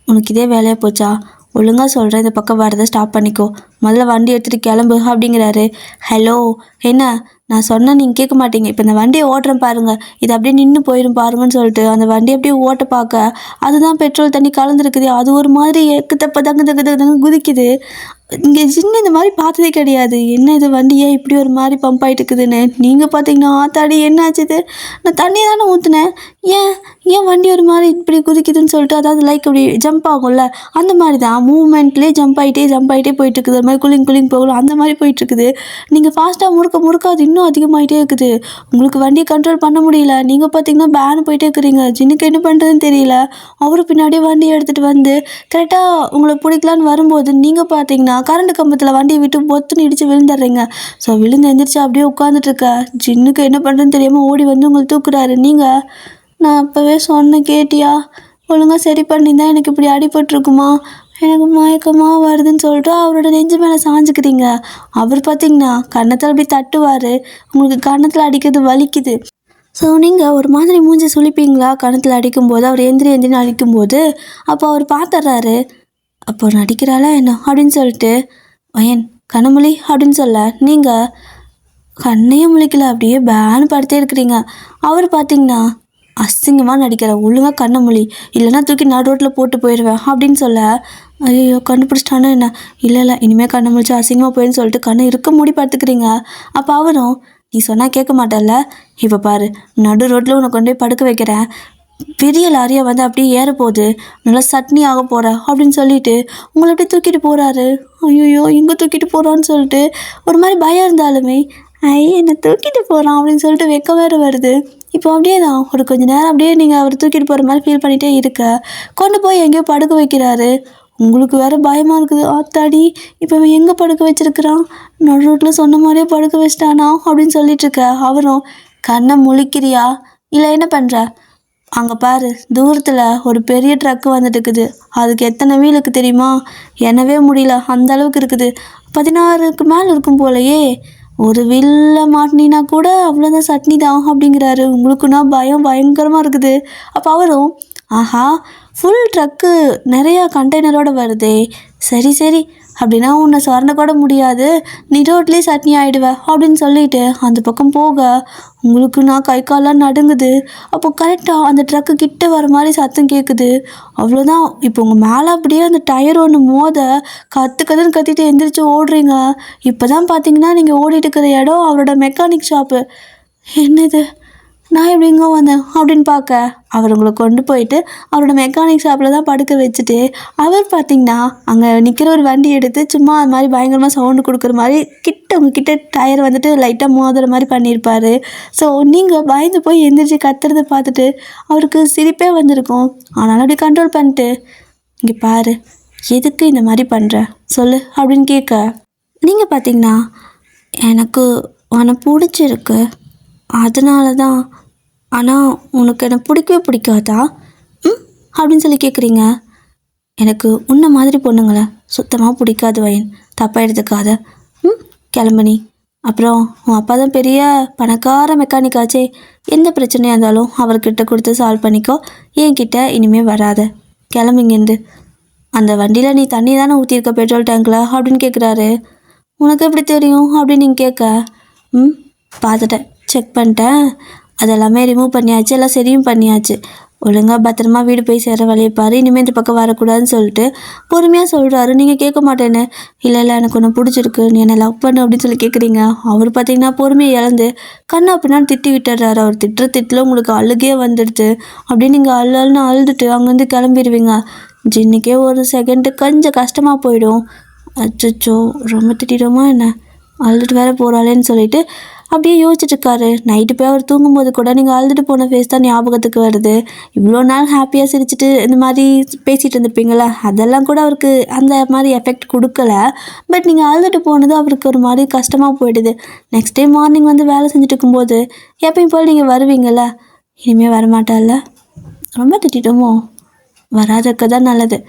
உனக்கு இதே வேலையாக போச்சா, ஒழுங்காக சொல்கிறேன் இந்த பக்கம் வரதை ஸ்டாப் பண்ணிக்கோ, முதல்ல வண்டி எடுத்துகிட்டு கிளம்பு அப்படிங்கிறாரு. ஹலோ என்ன நான் சொன்னால் நீங்கள் கேட்க மாட்டீங்க, இப்போ இந்த வண்டியை ஓட்டுறேன் பாருங்கள், இது அப்படியே நின்று போயிடும் பாருங்கன்னு சொல்லிட்டு அந்த வண்டியை அப்படியே ஓட்ட பார்க்க, அதுதான் பெட்ரோல் தண்ணி கலந்துருக்குது, அது ஒரு மாதிரி எக்கு தங்கு குதிக்குது. இங்கே சின்ன இந்த மாதிரி பார்த்ததே கிடையாது, என்ன இது வண்டி ஏன் இப்படி ஒரு மாதிரி பம்ப் ஆகிட்டு இருக்குதுன்னு. நீங்கள் பார்த்தீங்கன்னா ஆத்தாடி என்ன ஆச்சுது, நான் தண்ணியை தானே ஊற்றுனேன், ஏன் ஏன் வண்டி ஒரு மாதிரி இப்படி குதிக்குதுன்னு சொல்லிட்டு, அதாவது லைக் அப்படி ஜம்ப் ஆகும்ல அந்த மாதிரி தான் மூவ்மெண்ட்லேயே ஜம்ப் ஆகிட்டே போயிட்டுருக்குது, அது மாதிரி குளிங் போகலாம் அந்த மாதிரி போயிட்டுருக்குது. நீங்கள் ஃபாஸ்ட்டாக முறுக்க அது இன்னும் அதிகமாகிட்டே இருக்குது, உங்களுக்கு வண்டியை கண்ட்ரோல் பண்ண முடியல, நீங்கள் பார்த்தீங்கன்னா பேனு போயிட்டே இருக்கிறீங்க. ஜின்னுக்கு என்ன பண்ணுறதுன்னு தெரியல, அவரு பின்னாடியே வண்டியை எடுத்துகிட்டு வந்து கரெக்டாக உங்களை பிடிக்கலான்னு வரும்போது நீங்கள் பார்த்தீங்கன்னா கரண்ட் கம்பத்தில் வண்டியை விட்டு பொத்துன்னு இடித்து விழுந்துடுறீங்க. ஸோ விழுந்து எழுந்திரிச்சு அப்படியே உட்காந்துட்ருக்க ஜின்னுக்கு என்ன பண்ணுறதுன்னு தெரியாமல் ஓடி வந்து உங்களை தூக்குறாரு. நீங்கள் நான் அப்போவே சொன்னேன் கேட்டியா, ஒழுங்காக சரி பண்ணியிருந்தா எனக்கு இப்படி அடிபட்டுருக்குமா, எனக்கு மயக்கமாக வருதுன்னு சொல்லிட்டு அவரோட நெஞ்சு மேலே சாஞ்சுக்கிறீங்க. அவர் பார்த்தீங்கன்னா கன்னத்தில் அப்படி தட்டுவார், உங்களுக்கு கன்னத்தில் அடிக்கிறது வலிக்குது. ஸோ நீங்கள் ஒரு மாதிரி மூஞ்சி சுழிப்பீங்களா கணத்தில் அடிக்கும்போது, அவர் எந்திரின்னு அடிக்கும்போது. அப்போ அவர் பார்த்துட்றாரு, அப்போ நடிக்கிறாளா என்ன அப்படின்னு சொல்லிட்டு, வயன் கண்ணமொழி அப்படின்னு சொல்ல, நீங்கள் கண்ணையும் முழிக்கல அப்படியே பேனு படுத்தே இருக்கிறீங்க. அவர் பார்த்தீங்கன்னா அசிங்கமாக நடிக்கிற, ஒழுங்காக கண்ணமொழி இல்லைன்னா தூக்கி நடு ரோட்டில் போட்டு போயிடுவேன் அப்படின்னு சொல்ல, ஐயோ கண்டுபிடிச்சிட்டானா என்ன, இல்லை இனிமேல் கண்ணை முழிச்சு அசிங்கமாக போயின்னு சொல்லிட்டு கண்ணை இருக்க மூடி படுத்துக்கிறீங்க. அப்போ அவரும் நீ சொன்னால் கேட்க மாட்டேல்ல, இப்போ பாரு நடு ரோட்டில் உன்னை கொண்டு போய் படுக்க வைக்கிறேன், பெரிய லாரியாக வந்து அப்படியே ஏற போகுது, நல்லா சட்னி ஆக போகிற அப்படின்னு சொல்லிட்டு உங்களை அப்படியே தூக்கிட்டு போகிறாரு. ஐயோ எங்கே தூக்கிட்டு போகிறான்னு சொல்லிட்டு ஒரு மாதிரி பயம் இருந்தாலுமே, என்னை தூக்கிட்டு போகிறான் அப்படின்னு சொல்லிட்டு வெக்க வேறு வருது. இப்போ அப்படியே தான் ஒரு கொஞ்சம் நேரம் அப்படியே நீங்கள் அவர் தூக்கிட்டு போகிற மாதிரி ஃபீல் பண்ணிகிட்டே இருக்க, கொண்டு போய் எங்கேயோ படுக்க வைக்கிறாரு. உங்களுக்கு வேறு பயமாக இருக்குது, ஆத்தாடி இப்போ இவன் எங்கே படுக்க வச்சிருக்கிறான், நடு ரோட்டில் சொன்ன மாதிரியே படுக்க வச்சிட்டானா அப்படின்னு சொல்லிட்டுருக்க. அவரும் கண்ணை முழிக்கிறியா இல்லை என்ன பண்ணுற, அங்கே பாரு தூரத்தில் ஒரு பெரிய ட்ரக்கு வந்துட்டு இருக்குது, அதுக்கு எத்தனை வீலுக்கு தெரியுமா, என்னவே முடியல அந்த அளவுக்கு இருக்குது, 16க்கு மேலே இருக்கும் போலையே, ஒரு வீலில் மாட்டினா கூட அவ்வளோதான் சட்னி தான் அப்படிங்கிறாரு. உங்களுக்குன்னா பயம் பயங்கரமாக இருக்குது. அப்போ அவரும் ஆஹா ஃபுல் ட்ரக்கு நிறையா கண்டெய்னரோடு வருதே, சரி அப்படின்னா உன்னை சொரண கூட முடியாது, நீ ரோட்லேயே சட்னி ஆகிடுவேன் அப்படின்னு சொல்லிட்டு அந்த பக்கம் போக, உங்களுக்கு நான் கை காலெலாம் நடுங்குது. அப்போ கரெக்டாக அந்த ட்ரக்கு கிட்ட வர மாதிரி சத்தம் கேட்குது. அவ்வளோதான், இப்போ உங்கள் மேலே அப்படியே அந்த டயர் ஒன்று மோத கற்றுன்னு கத்திட்டு எந்திரிச்சு ஓடுறீங்க. இப்போ தான் பார்த்தீங்கன்னா நீங்கள் ஓடிட்டு இருக்கிற இடம் அவரோட மெக்கானிக் ஷாப்பு. என்னது நான் எப்படிங்க வந்தேன் அப்படின்னு பார்க்க, அவர் உங்களை கொண்டு போயிட்டு அவரோட மெக்கானிக் ஷாப்பில் தான் படுக்க வச்சுட்டு, அவர் பார்த்திங்கன்னா அங்கே நிற்கிற ஒரு வண்டி எடுத்து சும்மா அது மாதிரி பயங்கரமாக சவுண்டு கொடுக்குற மாதிரி உங்ககிட்ட டயர் வந்துட்டு லைட்டாக மோதுற மாதிரி பண்ணியிருப்பார். ஸோ நீங்கள் பயந்து போய் எந்திரிச்சு கத்துறதை பார்த்துட்டு அவருக்கு சிரிப்பே வந்திருக்கும். ஆனாலும் அப்படி கண்ட்ரோல் பண்ணிட்டு, இங்கே பாரு எதுக்கு இந்த மாதிரி பண்ணுற சொல்லு அப்படின்னு கேட்க, நீங்கள் பார்த்தீங்கன்னா எனக்கு உன்னை பிடிச்சிருக்கு அதனால தான், ஆனால் உனக்கு என்னை பிடிக்கவே பிடிக்காதா அப்படின்னு சொல்லி கேட்குறீங்க. எனக்கு உன்ன மாதிரி பொண்ணுங்களை சுத்தமாக பிடிக்காது வயன், தப்பாக எடுத்துக்காத, கிளம்புனி. அப்புறம் உன் அப்பா தான் பெரிய பணக்கார மெக்கானிக்காச்சே, எந்த பிரச்சனையாக இருந்தாலும் அவர்கிட்ட கொடுத்து சால்வ் பண்ணிக்கோ, என்கிட்ட இனிமேல் வராத, கிளம்பிங்கேருந்து. அந்த வண்டியில் நீ தண்ணி தானே ஊற்றிருக்க பெட்ரோல் டேங்கில் அப்படின்னு கேட்குறாரு. உனக்கு எப்படி தெரியும் அப்படின்னு நீங்கள் கேட்க, பார்த்துட்டேன் செக் பண்ணிட்டேன், அதெல்லாமே ரிமூவ் பண்ணியாச்சு, எல்லாம் சரியும் பண்ணியாச்சு, ஒழுங்காக பத்திரமா வீடு போய் சேர வழியை பாரு, இனிமேல் இந்த பக்கம் வரக்கூடாதுன்னு சொல்லிட்டு பொறுமையாக சொல்கிறாரு. நீங்கள் கேட்க மாட்டேன்னு, இல்லை இல்லை எனக்கு ஒன்று பிடிச்சிருக்கு, நீ என்னை லவ் பண்ணு அப்படின்னு சொல்லி கேட்குறீங்க. அவர் பார்த்தீங்கன்னா பொறுமையை இழந்து கண்ணா பின்னான்னு திட்டி விட்டுறாரு. அவர் திட்டத்தில் உங்களுக்கு அழுகே வந்துடுது. அப்படின்னு நீங்கள் அழுன்னு அழுதுட்டு அங்கேருந்து கிளம்பிடுவீங்க. ஜின்னுக்கே ஒரு செகண்டு கொஞ்சம் கஷ்டமாக போயிடும். அச்சோ ரொம்ப திட்டிடுமா என்ன, அழுதுட்டு வேற போகிறாளேன்னு சொல்லிட்டு அப்படியே யோசிச்சுட்டு இருக்காரு. நைட்டு போய் அவர் தூங்கும்போது கூட நீங்கள் அழுதுட்டு போன ஃபேஸ் தான் ஞாபகத்துக்கு வருது. இவ்வளோ நாள் ஹாப்பியாக சிரிச்சுட்டு இந்த மாதிரி பேசிகிட்டு இருந்திருப்பீங்களா, அதெல்லாம் கூட அவருக்கு அந்த மாதிரி எஃபெக்ட் கொடுக்கல. பட் நீங்கள் அழுதுட்டு போனது அவருக்கு ஒரு மாதிரி கஷ்டமாக போயிடுது. நெக்ஸ்ட் டே மார்னிங் வந்து வேலை செஞ்சுட்டு இருக்கும்போது எப்பயும் போல் நீங்கள் வருவீங்கள்ல, இனிமேல் வரமாட்டால, ரொம்ப திட்டமோ, வராதக்க தான் நல்லது.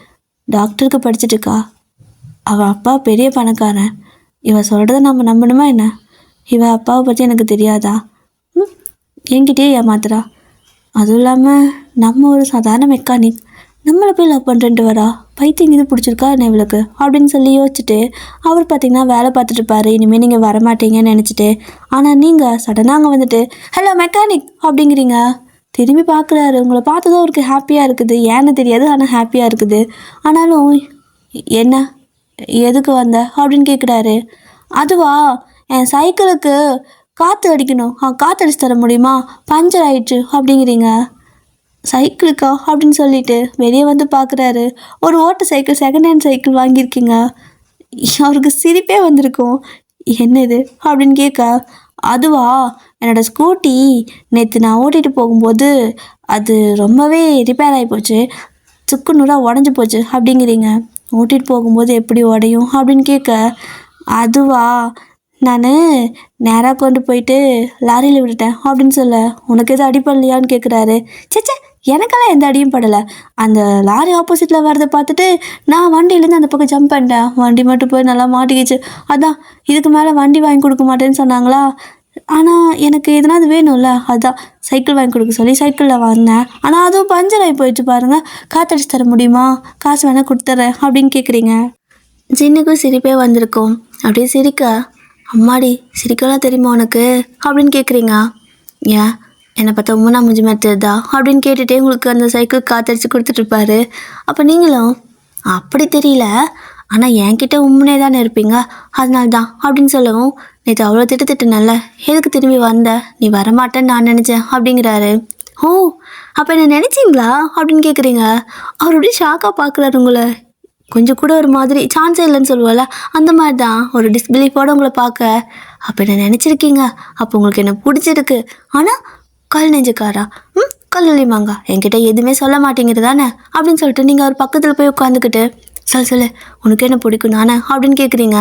டாக்டருக்கு படிச்சுட்டுருக்கா, அவள் அப்பா பெரிய பணக்காரன், இவ சொல்கிறத நம்ம நம்பணுமா என்ன? இவ அப்பாவை பற்றி எனக்கு தெரியாதா? என்கிட்டயே ஏமாத்துறா. அதுவும் இல்லாமல் நம்ம ஒரு சாதாரண மெக்கானிக், நம்மளை போய் லவ் பண்ணுறேன்ட்டு வரா, பைத்தியம் இது பிடிச்சிருக்கா என்ன இவளுக்கு அப்படின்னு சொல்லி யோசிச்சுட்டு அவர் பார்த்திங்கன்னா வேலை பார்த்துட்டு இருப்பாரு. இனிமேல் நீங்கள் வரமாட்டீங்கன்னு நினச்சிட்டு. ஆனால் நீங்கள் சடனாக அங்கே வந்துட்டு ஹலோ மெக்கானிக் அப்படிங்கிறீங்க. திரும்பி பார்க்குறாரு. உங்களை பார்த்ததும் அவருக்கு ஹாப்பியாக இருக்குது. ஏன்னு தெரியாது, ஆனால் ஹாப்பியாக இருக்குது. ஆனாலும் என்ன எதுக்கு வந்த அப்படின்னு கேட்குறாரு. அதுவா, என் சைக்கிளுக்கு காற்று அடிக்கணும், காற்று அடிச்சு தர முடியுமா, பஞ்சர் ஆயிடுச்சு அப்படிங்கிறீங்க. சைக்கிளுக்கா அப்படின்னு சொல்லிட்டு வெளியே வந்து பார்க்குறாரு. ஒரு ஓட்ட சைக்கிள், செகண்ட் ஹேண்ட் சைக்கிள் வாங்கியிருக்கீங்க. அவருக்கு சிரிப்பே வந்திருக்கும். என்னது அப்படின்னு கேட்க, அதுவா என்னோடய ஸ்கூட்டி நேற்று நான் ஓட்டிகிட்டு போகும்போது அது ரொம்பவே ரிப்பேர் ஆகி போச்சு, சுக்கு நூறாக உடஞ்சி போச்சு அப்படிங்கிறீங்க. ஓட்டிகிட்டு போகும்போது எப்படி உடையும் அப்படின்னு கேட்க, அதுவா நான் நேராக கொண்டு போயிட்டு லாரியில் விட்டுட்டேன் அப்படின்னு சொல்ல, உனக்கு எதுவும் அடிப்படலையான்னு கேட்குறாரு. சேச்சே, எனக்கெல்லாம் எந்த அடியும் படலை. அந்த லாரி ஆப்போசிட்டில் வரதை பார்த்துட்டு நான் வண்டியிலேருந்து அந்த பக்கம் ஜம்ப் பண்ணிட்டேன். வண்டி மட்டும் போய் நல்லா மாட்டிக்கிச்சு. அதான் இதுக்கு மேலே வண்டி வாங்கி கொடுக்க மாட்டேன்னு சொன்னாங்களா, ஆனால் எனக்கு எதனாவது வேணும்ல, அதுதான் சைக்கிள் வாங்கி கொடுக்க சொல்லி சைக்கிளில் வாங்கினேன். ஆனால் அதுவும் பஞ்சர் ஆகி போயிடுச்சு பாருங்கள், காற்றடிச்சு தர முடியுமா, காசு வேணால் கொடுத்துட்றேன் அப்படின்னு கேட்குறீங்க. ஜின்னுக்கும் சிரிப்பே வந்திருக்கும். அப்படியே சிரிக்க, அம்மாடி சிரிக்கலாம் தெரியுமா உனக்கு அப்படின்னு கேட்குறீங்க. ஏன் என்னை பார்த்தா உம்மனா முஞ்சி மாட்டுதா அப்படின்னு கேட்டுகிட்டே உங்களுக்கு அந்த சைக்கிள் காற்றடிச்சு கொடுத்துட்ருப்பாரு. அப்போ நீங்களும் அப்படி தெரியல, ஆனால் என்கிட்ட உண்மையே தானே இருப்பீங்க, அதனால தான் அப்படின்னு சொல்லவும், நேற்று அவ்வளோ திட்டுனல்ல, எதுக்கு திரும்பி வந்த, நீ வரமாட்டேன்னு நான் நினச்சேன் அப்படிங்கிறாரு. ஓ அப்போ என்ன நினச்சிங்களா அப்படின்னு கேட்குறீங்க. அவர் அப்படியே ஷாக்காக பார்க்குறாரு உங்களை. கொஞ்சம் கூட ஒரு மாதிரி சான்ஸே இல்லைன்னு சொல்லுவாள், அந்த மாதிரி தான் ஒரு டிஸ்பிலீஃபோடு உங்களை பார்க்க. அப்போ என்ன நினச்சிருக்கீங்க, அப்போ உங்களுக்கு என்ன பிடிச்சிருக்கு. ஆனால் கல் நெஞ்சுக்காரா, கல்லுலிமாங்க என்கிட்ட எதுவுமே சொல்ல மாட்டேங்கிறது தானே அப்படின்னு சொல்லிட்டு நீங்கள் அவர் பக்கத்தில் போய் உட்காந்துக்கிட்டு சொல்லு உனக்கு என்ன பிடிக்கும் நானே அப்படின்னு கேட்குறீங்க.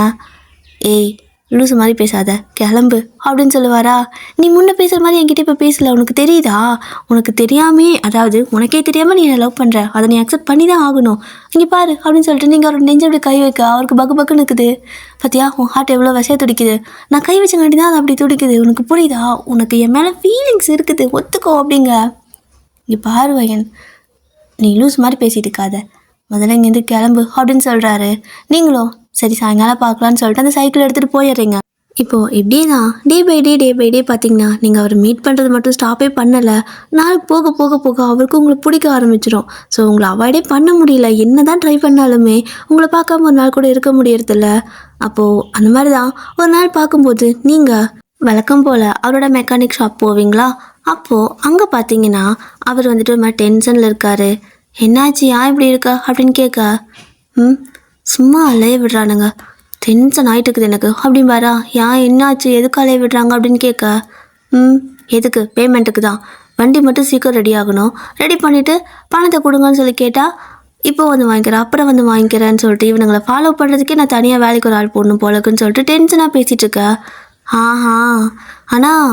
ஏய் லூசு மாதிரி பேசாத, கிளம்பு அப்படின்னு சொல்லுவாரா. நீ முன்ன பேசுகிற மாதிரி என்கிட்ட இப்போ பேசல, உனக்கு தெரியுதா, உனக்கு தெரியாமே, அதாவது உனக்கே தெரியாமல் நீ என்னை லவ் பண்ணுற, அதை நீ அக்செப்ட் பண்ணி தான் ஆகணும், இங்கே பாரு அப்படின்னு சொல்லிட்டு நீங்கள் அவரோட நெஞ்சு அப்படி கை வைக்க அவருக்கு பக்கு பக்குன்னு இருக்குது. பார்த்தியா உன் ஹார்ட் எவ்வளோ வசையாக துடிக்குது, நான் கை வச்சங்காட்டி தான் அது அப்படி துடிக்குது, உனக்கு புரியுதா, உனக்கு என் மேலே ஃபீலிங்ஸ் இருக்குது, ஒத்துக்கோ அப்படிங்க. இங்கே பாரு வயன், நீ லூஸ் மாதிரி பேசிட்டு இருக்காத, முதல்ல இங்கேருந்து கிளம்பு அப்படின்னு சொல்கிறாரு. நீங்களும் சரி சாயங்காலம் பார்க்கலான்னு சொல்லிட்டு அந்த சைக்கிள் எடுத்துகிட்டு போயிடுறீங்க. இப்போது எப்படின்னா டே பை டே பார்த்தீங்கன்னா நீங்கள் அவர் மீட் பண்ணுறது மட்டும் ஸ்டாப்பே பண்ணலை. நாள் போக போக போக அவருக்கு உங்களுக்கு பிடிக்க ஆரம்பிச்சிடும். ஸோ உங்களை அவாய்டே பண்ண முடியல, என்ன தான் ட்ரை பண்ணாலுமே உங்களை பார்க்காம ஒரு நாள் கூட இருக்க முடியறதில்ல. அப்போது அந்த மாதிரி தான் ஒரு நாள் பார்க்கும்போது நீங்கள் வழக்கம் போல் அவரோட மெக்கானிக் ஷாப் போவீங்களா. அப்போது அங்கே பார்த்தீங்கன்னா அவர் வந்துட்டு ஒரு மாதிரி டென்ஷனில் இருக்கார். என்னாச்சு ஏன் இப்படி இருக்கா அப்படின்னு கேட்க, சும்மா அலைய விடுறானுங்க, டென்ஷன் ஆகிட்டு இருக்குது எனக்கு அப்படின்பாரா. ஏன் என்னாச்சு, எதுக்கு அலைய விடுறாங்க அப்படின்னு கேட்க, எதுக்கு, பேமெண்ட்டுக்கு தான், வண்டி மட்டும் சீக்கிரம் ரெடி ஆகணும், ரெடி பண்ணிவிட்டு பணத்தை கொடுங்கன்னு சொல்லி கேட்டால் இப்போ வந்து வாங்கிக்கிறேன் அப்புறம் வந்து வாங்கிக்கிறேன்னு சொல்லிட்டு இவனுங்களை ஃபாலோ பண்ணுறதுக்கே நான் தனியாக வேலைக்கு ஒரு ஆள் போடணும் போலக்குன்னு சொல்லிட்டு டென்ஷனாக பேசிகிட்டு இருக்கேன். ஆஹா, ஆனால்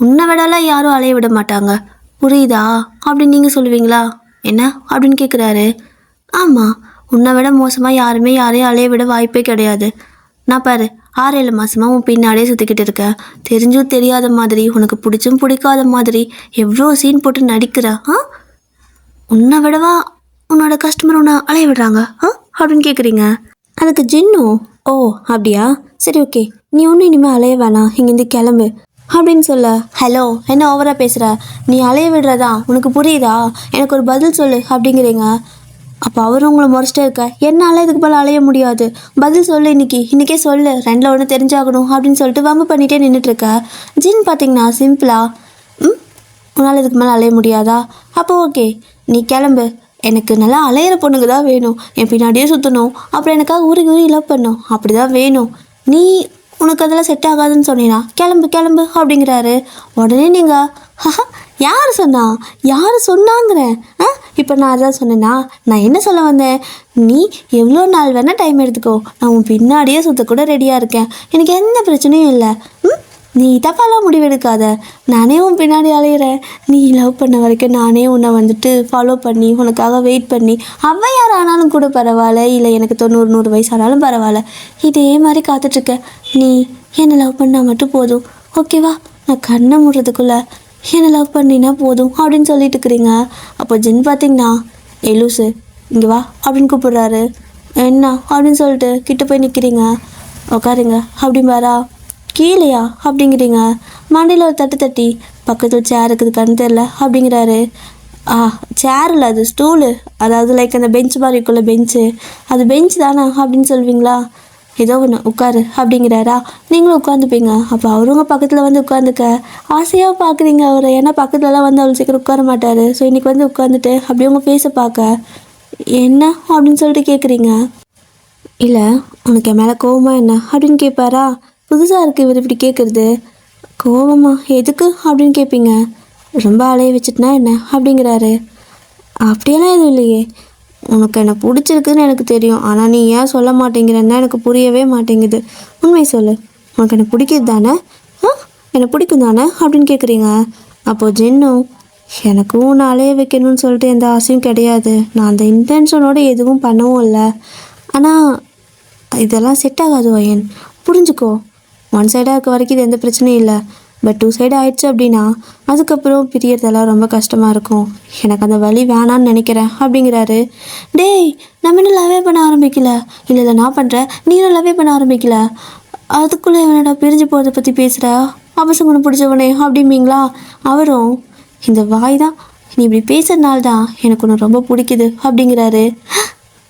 உன்னை விடலாம் யாரும் அலைய விட மாட்டாங்க புரியுதா அப்படின்னு நீங்கள் சொல்லுவீங்களா. என்ன அப்படின்னு கேட்குறாரு. ஆமாம், உன்னை விட மோசமாக யாருமே யாரையும் அலைய விட வாய்ப்பே கிடையாது. நான் பாரு 6-7 மாதமாக உன் பின்னாடியே சுற்றிக்கிட்டு இருக்கேன், தெரிஞ்சும் தெரியாத மாதிரி உனக்கு பிடிச்சும் பிடிக்காத மாதிரி எவ்வளோ சீன் போட்டு நடிக்கிற. உன்னை விடவா உன்னோட கஸ்டமர் உன்னை அலைய விடுறாங்க அப்படின்னு கேட்குறீங்க. அதுக்கு ஜின்னு, ஓ அப்படியா, சரி ஓகே, நீ ஒன்றும் இனிமேல் அலைய வேணாம், இங்கேருந்து கிளம்பு, அப்படின்னு சொல்ல, ஹலோ என்ன ஓவராக பேசுகிற, நீ அலைய விடுறதா உனக்கு புரியுதா, எனக்கு ஒரு பதில் சொல்லு அப்படிங்கிறீங்க. அப்போ அவரும் உங்களை முறைச்சிட்டே இருக்க, என்னால் இதுக்கு போல் அலைய முடியாது, பதில் சொல்லு, இன்றைக்கே சொல்லு, ரெண்டில் ஒன்று தெரிஞ்சாகணும் அப்படின்னு சொல்லிட்டு வம்பு பண்ணிகிட்டே நின்றுட்டுருக்க. ஜின் பார்த்தீங்கன்னா சிம்பிளாக, உன்னால் இதுக்கு மேலே அலைய முடியாதா, அப்போ ஓகே நீ கிளம்பு, எனக்கு நல்லா அலையிற பொண்ணுங்க தான் வேணும், என் பின்னாடியே சுற்றணும், அப்புறம் எனக்காக ஊறி லவ் பண்ணும், அப்படி தான் வேணும். நீ உனக்கு அதெல்லாம் செட் ஆகாதுன்னு சொன்னீங்கன்னா கிளம்பு அப்படிங்கிறாரு. உடனே நீங்கள் யார் சொன்னாங்கிறேன் இப்போ நான் அதான் சொன்னேன்னா, நான் என்ன சொல்ல வந்தேன், நீ எவ்வளோ நாள் வேணால் டைம் எடுத்துக்கோ, நான் உன் பின்னாடியே சுற்றக்கூட ரெடியாக இருக்கேன், எனக்கு எந்த பிரச்சனையும் இல்லை. நீ தப்பாலாம் முடிவெடுக்காத, நானே உன் பின்னாடி அலையிறேன், நீ லவ் பண்ண வரைக்கும் நானே உன்னை வந்துட்டு ஃபாலோ பண்ணி உனக்காக வெயிட் பண்ணி யார் ஆனாலும் கூட பரவாயில்ல, இல்லை எனக்கு 90-100 வயசு ஆனாலும் பரவாயில்ல, இதே மாதிரி காத்துட்ருக்கேன், நீ என்னை லவ் பண்ணால் மட்டும் போதும், ஓகேவா, நான் கண்ணை மூடுறதுக்குள்ளே என்னை லவ் பண்ணினா போதும் அப்படின்னு சொல்லிட்டு இருக்கிறீங்க. அப்போ ஜின் பார்த்தீங்கன்னா, லூசு இங்கே வா அப்படின்னு கூப்பிடுறாரு. என்ன அப்படின்னு சொல்லிட்டு கிட்ட போய் நிற்கிறீங்க. உட்காருங்க அப்படிம்பாரா. கீழேயா அப்படிங்கிறீங்க. மண்டையில் ஒரு தட்டி பக்கத்தில் சேர் இருக்குது கண்ணு தெரில அப்படிங்கிறாரு. சேர் இல்லை, அது ஸ்டூலு, அதாவது லைக் அந்த பெஞ்ச் மாதிரி இருக்குல்ல, பெஞ்சு, அது பெஞ்ச் தானே அப்படின்னு சொல்வீங்களா, ஏதோ ஒன்று உட்காரு அப்படிங்கிறாரா. நீங்களும் உட்காந்துப்பீங்க. அப்போ அவருங்க பக்கத்தில் வந்து உட்காந்துக்க ஆசையாக பார்க்குறீங்க அவரை, ஏன்னா பக்கத்துலலாம் வந்து அவ்வளோ சீக்கிரம் உட்கார மாட்டார். ஸோ இன்றைக்கி வந்து உட்காந்துட்டு அப்படியே உங்கள் ஃபேஸை பார்க்க, என்ன அப்படின்னு சொல்லிட்டு கேட்குறீங்க. இல்லை உனக்கு என் மேலே கோவமா என்ன அப்படின்னு கேட்பாரா. புதுசாக இருக்குது இவர் இப்படி கேட்குறது. கோவமா எதுக்கு அப்படின்னு கேட்பீங்க. ரொம்ப அலைய வச்சுட்டுனா என்ன அப்படிங்கிறாரு. அப்படியெல்லாம் எதுவும் இல்லையே, உனக்கு என்னை பிடிச்சிருக்குன்னு எனக்கு தெரியும், ஆனால் நீ ஏன் சொல்ல மாட்டேங்கிறன்னா எனக்கு புரியவே மாட்டேங்குது, உண்மை சொல்லு, உனக்கு என்னை பிடிக்குது தானே, என்னை பிடிக்கும் தானே அப்படின்னு கேட்குறீங்க. அப்போது ஜின்னும், எனக்கும் உன்னை அலைய வைக்கணும்னு சொல்லிட்டு எந்த ஆசையும் கிடையாது, நான் அந்த இன்டென்ஷனோடு எதுவும் பண்ணவும் இல்லை, ஆனால் இதெல்லாம் செட் ஆகாது வயன், புரிஞ்சுக்கோ, ஒன் சைடாக இருக்க வரைக்கும் இது எந்த பிரச்சனையும் இல்லை, பட் 2 சைடு ஆயிடுச்சு அப்படின்னா அதுக்கப்புறம் பிரியறதெல்லாம் ரொம்ப கஷ்டமாக இருக்கும், எனக்கு அந்த வழி வேணான்னு நினைக்கிறேன் அப்படிங்கிறாரு. டேய் நம்ம இன்னும் லவ்வே பண்ண ஆரம்பிக்கல, இல்லை நான் பண்ணுறேன், நீனும் லவ்வே பண்ண ஆரம்பிக்கல, அதுக்குள்ளே என்னடா பிரிஞ்சு போகிறத பற்றி பேசுகிற, அவசரம் பிடிச்சவனே அப்படிம்பீங்களா. அவரும், இந்த வாய் தான், நீ இப்படி பேசுறதுனால தான் எனக்கு ஒன்று ரொம்ப பிடிக்குது அப்படிங்கிறாரு.